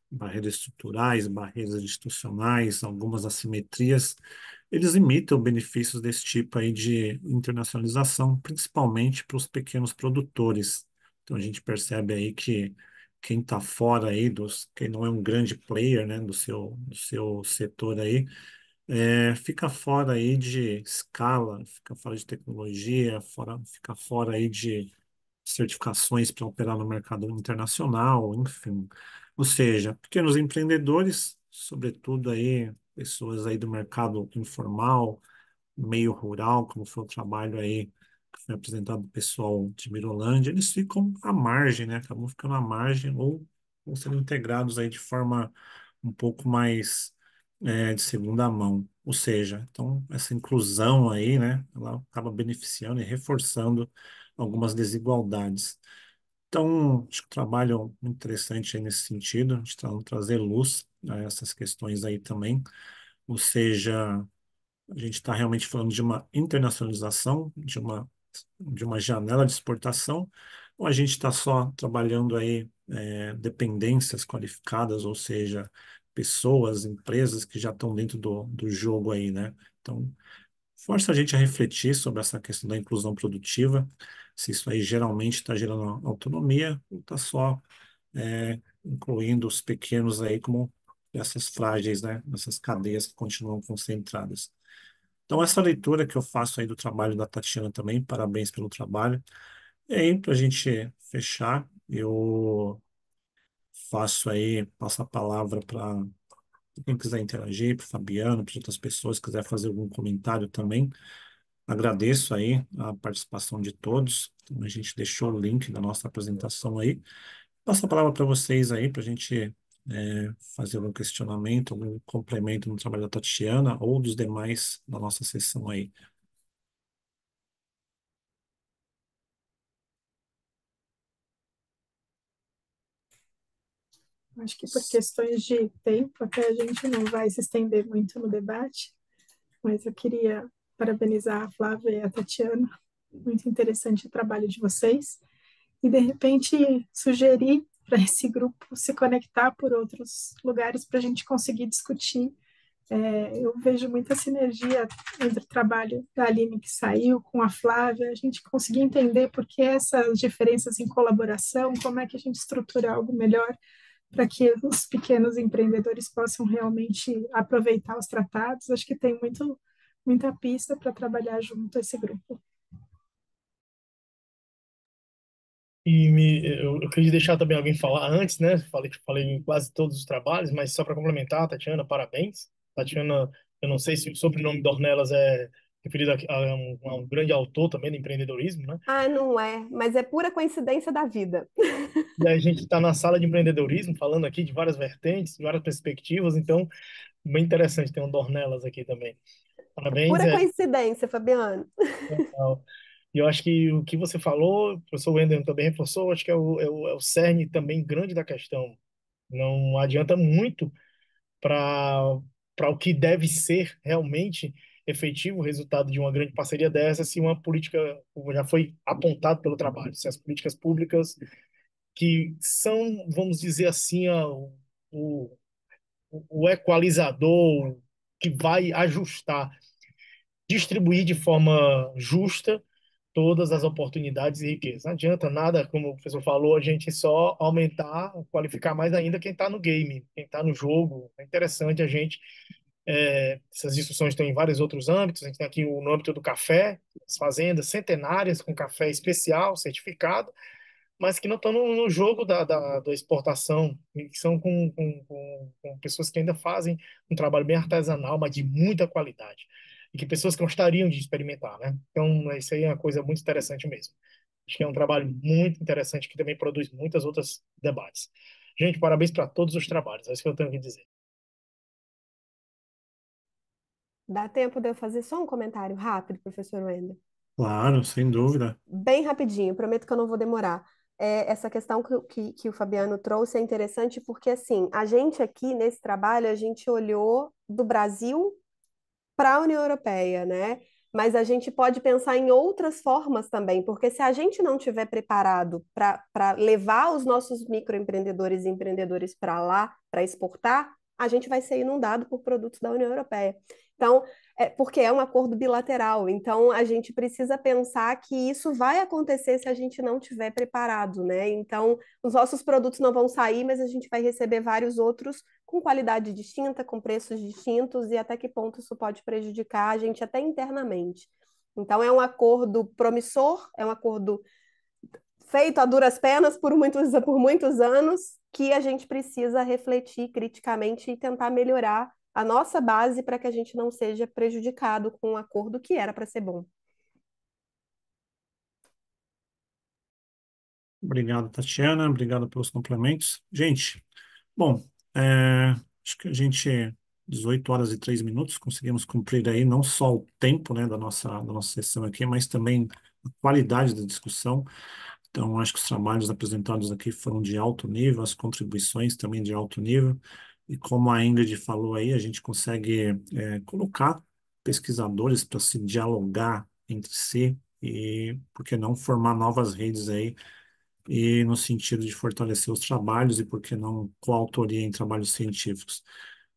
G: Barreiras estruturais, barreiras institucionais, algumas assimetrias, eles limitam benefícios desse tipo aí de internacionalização, principalmente para os pequenos produtores. Então a gente percebe aí que quem está fora aí quem não é um grande player, né, do seu setor aí, fica fora aí de escala, fica fora de tecnologia, fica fora aí de certificações para operar no mercado internacional, enfim. Ou seja, pequenos empreendedores, sobretudo aí pessoas aí do mercado informal, meio rural, como foi o trabalho aí que foi apresentado do pessoal de Mirolândia, eles ficam à margem, né? Acabam ficando à margem ou sendo integrados aí de forma um pouco mais de segunda mão. Ou seja, então essa inclusão aí, né? Ela acaba beneficiando e reforçando algumas desigualdades. Então, acho que o trabalho muito interessante aí nesse sentido, de trazer luz a essas questões aí também. Ou seja, a gente está realmente falando de uma internacionalização, de uma janela de exportação, ou a gente está só trabalhando aí dependências qualificadas, ou seja, pessoas, empresas que já estão dentro do jogo aí, né? Então, força a gente a refletir sobre essa questão da inclusão produtiva, se isso aí geralmente está gerando autonomia ou está só incluindo os pequenos aí como essas frágeis, né? Essas cadeias que continuam concentradas. Então, essa leitura que eu faço aí do trabalho da Tatiana também, parabéns pelo trabalho. E aí, para a gente fechar, eu passo a palavra para Quem quiser interagir, para o Fabiano, para outras pessoas, quiser fazer algum comentário também, agradeço aí a participação de todos. Então, a gente deixou o link da nossa apresentação aí. Passo a palavra para vocês aí, para a gente fazer algum questionamento, algum complemento no trabalho da Tatiana ou dos demais da nossa sessão aí.
B: Acho que por questões de tempo, até a gente não vai se estender muito no debate, mas eu queria parabenizar a Flávia e a Tatiana. Muito interessante o trabalho de vocês. E, de repente, sugerir para esse grupo se conectar por outros lugares para a gente conseguir discutir. Eu vejo muita sinergia entre o trabalho da Aline que saiu com a Flávia, a gente conseguir entender por que essas diferenças em colaboração, como é que a gente estrutura algo melhor para que os pequenos empreendedores possam realmente aproveitar os tratados. Acho que tem muita pista para trabalhar junto a esse grupo.
H: Eu queria deixar também alguém falar antes, né? Falei em quase todos os trabalhos, mas só para complementar, Tatiana, parabéns. Tatiana, eu não sei se o sobrenome Dornelas é referido a um grande autor também do empreendedorismo, né?
C: Ah, não é, mas é pura coincidência da vida.
H: E a gente está na sala de empreendedorismo, falando aqui de várias vertentes, de várias perspectivas, então, bem interessante ter um Dornelas aqui também. Parabéns,
C: Pura coincidência, Fabiano.
H: legal. E eu acho que o que você falou, o professor Wendel também reforçou, acho que é o cerne também grande da questão. Não adianta muito para o que deve ser realmente efetivo o resultado de uma grande parceria dessa, se uma política, como já foi apontado pelo trabalho, se as políticas públicas que são, vamos dizer assim, o, o equalizador que vai ajustar, distribuir de forma justa todas as oportunidades e riquezas. Não adianta nada, como o professor falou, a gente só aumentar, qualificar mais ainda quem está no game, quem está no jogo. É interessante a gente. Essas discussões estão em vários outros âmbitos. A gente tem aqui no âmbito do café, as fazendas centenárias com café especial, certificado, mas que não estão no jogo da exportação, e que são com pessoas que ainda fazem um trabalho bem artesanal, mas de muita qualidade. E que pessoas que gostariam de experimentar, né? Então, isso aí é uma coisa muito interessante mesmo. Acho que é um trabalho muito interessante que também produz muitas outras debates. Gente, parabéns para todos os trabalhos, é isso que eu tenho que dizer.
C: Dá tempo de eu fazer só um comentário rápido, professor Wender?
G: Claro, sem dúvida.
C: Bem rapidinho, prometo que eu não vou demorar. Essa questão que o Fabiano trouxe é interessante porque, assim, a gente aqui nesse trabalho, a gente olhou do Brasil para a União Europeia, né? Mas a gente pode pensar em outras formas também, porque se a gente não tiver preparado para levar os nossos microempreendedores e empreendedores para lá, para exportar, a gente vai ser inundado por produtos da União Europeia. Então, porque é um acordo bilateral, então a gente precisa pensar que isso vai acontecer se a gente não tiver preparado, né? Então, os nossos produtos não vão sair, mas a gente vai receber vários outros com qualidade distinta, com preços distintos, e até que ponto isso pode prejudicar a gente até internamente. Então, é um acordo promissor, é um acordo feito a duras penas por muitos anos, que a gente precisa refletir criticamente e tentar melhorar a nossa base para que a gente não seja prejudicado com um acordo que era para ser bom.
G: Obrigado, Tatiana. Obrigado pelos complementos. Gente, bom, é, acho que a gente, 18 horas e 3 minutos, conseguimos cumprir aí não só o tempo, né, da nossa sessão aqui, mas também a qualidade da discussão. Então, acho que os trabalhos apresentados aqui foram de alto nível, as contribuições também de alto nível. E como a Ingrid falou aí, a gente consegue colocar pesquisadores para se dialogar entre si e, por que não, formar novas redes aí e no sentido de fortalecer os trabalhos e, por que não, coautoria em trabalhos científicos.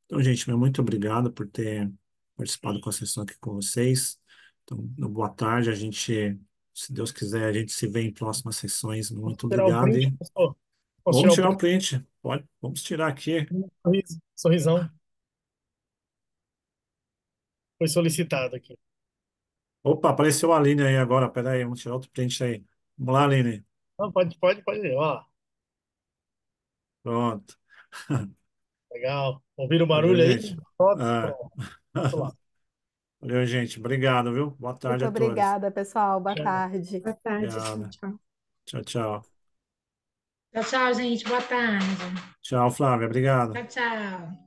G: Então, gente, meu muito obrigado por ter participado com a sessão aqui com vocês. Então, boa tarde. A gente, se Deus quiser, a gente se vê em próximas sessões.
H: Posso
G: Muito
H: tirar o
G: obrigado.
H: print,
G: E
H: professor? Posso
G: vamos
H: tirar o
G: tirar o
H: print?
G: print. Pode, vamos tirar aqui.
H: Sorrisão. Foi solicitado aqui.
G: Opa, apareceu a Aline aí agora. Pera aí, vamos tirar outro print aí. Vamos lá, Aline.
H: Não, pode ir, ó.
G: Pronto.
H: Legal. Ouviram o
G: Valeu,
H: barulho aí?
G: gente.
H: Pronto.
G: É.
H: Vamos lá.
G: Valeu, gente. Obrigado, viu? Boa tarde
C: Muito
G: a todos.
C: obrigada, pessoal. Boa
H: Tchau.
C: tarde.
B: Boa tarde.
G: Obrigado.
B: Tchau.
G: Tchau, tchau.
A: Tchau, tchau, gente. Boa tarde.
G: Tchau, Flávia. Obrigado.
A: Tchau, tchau.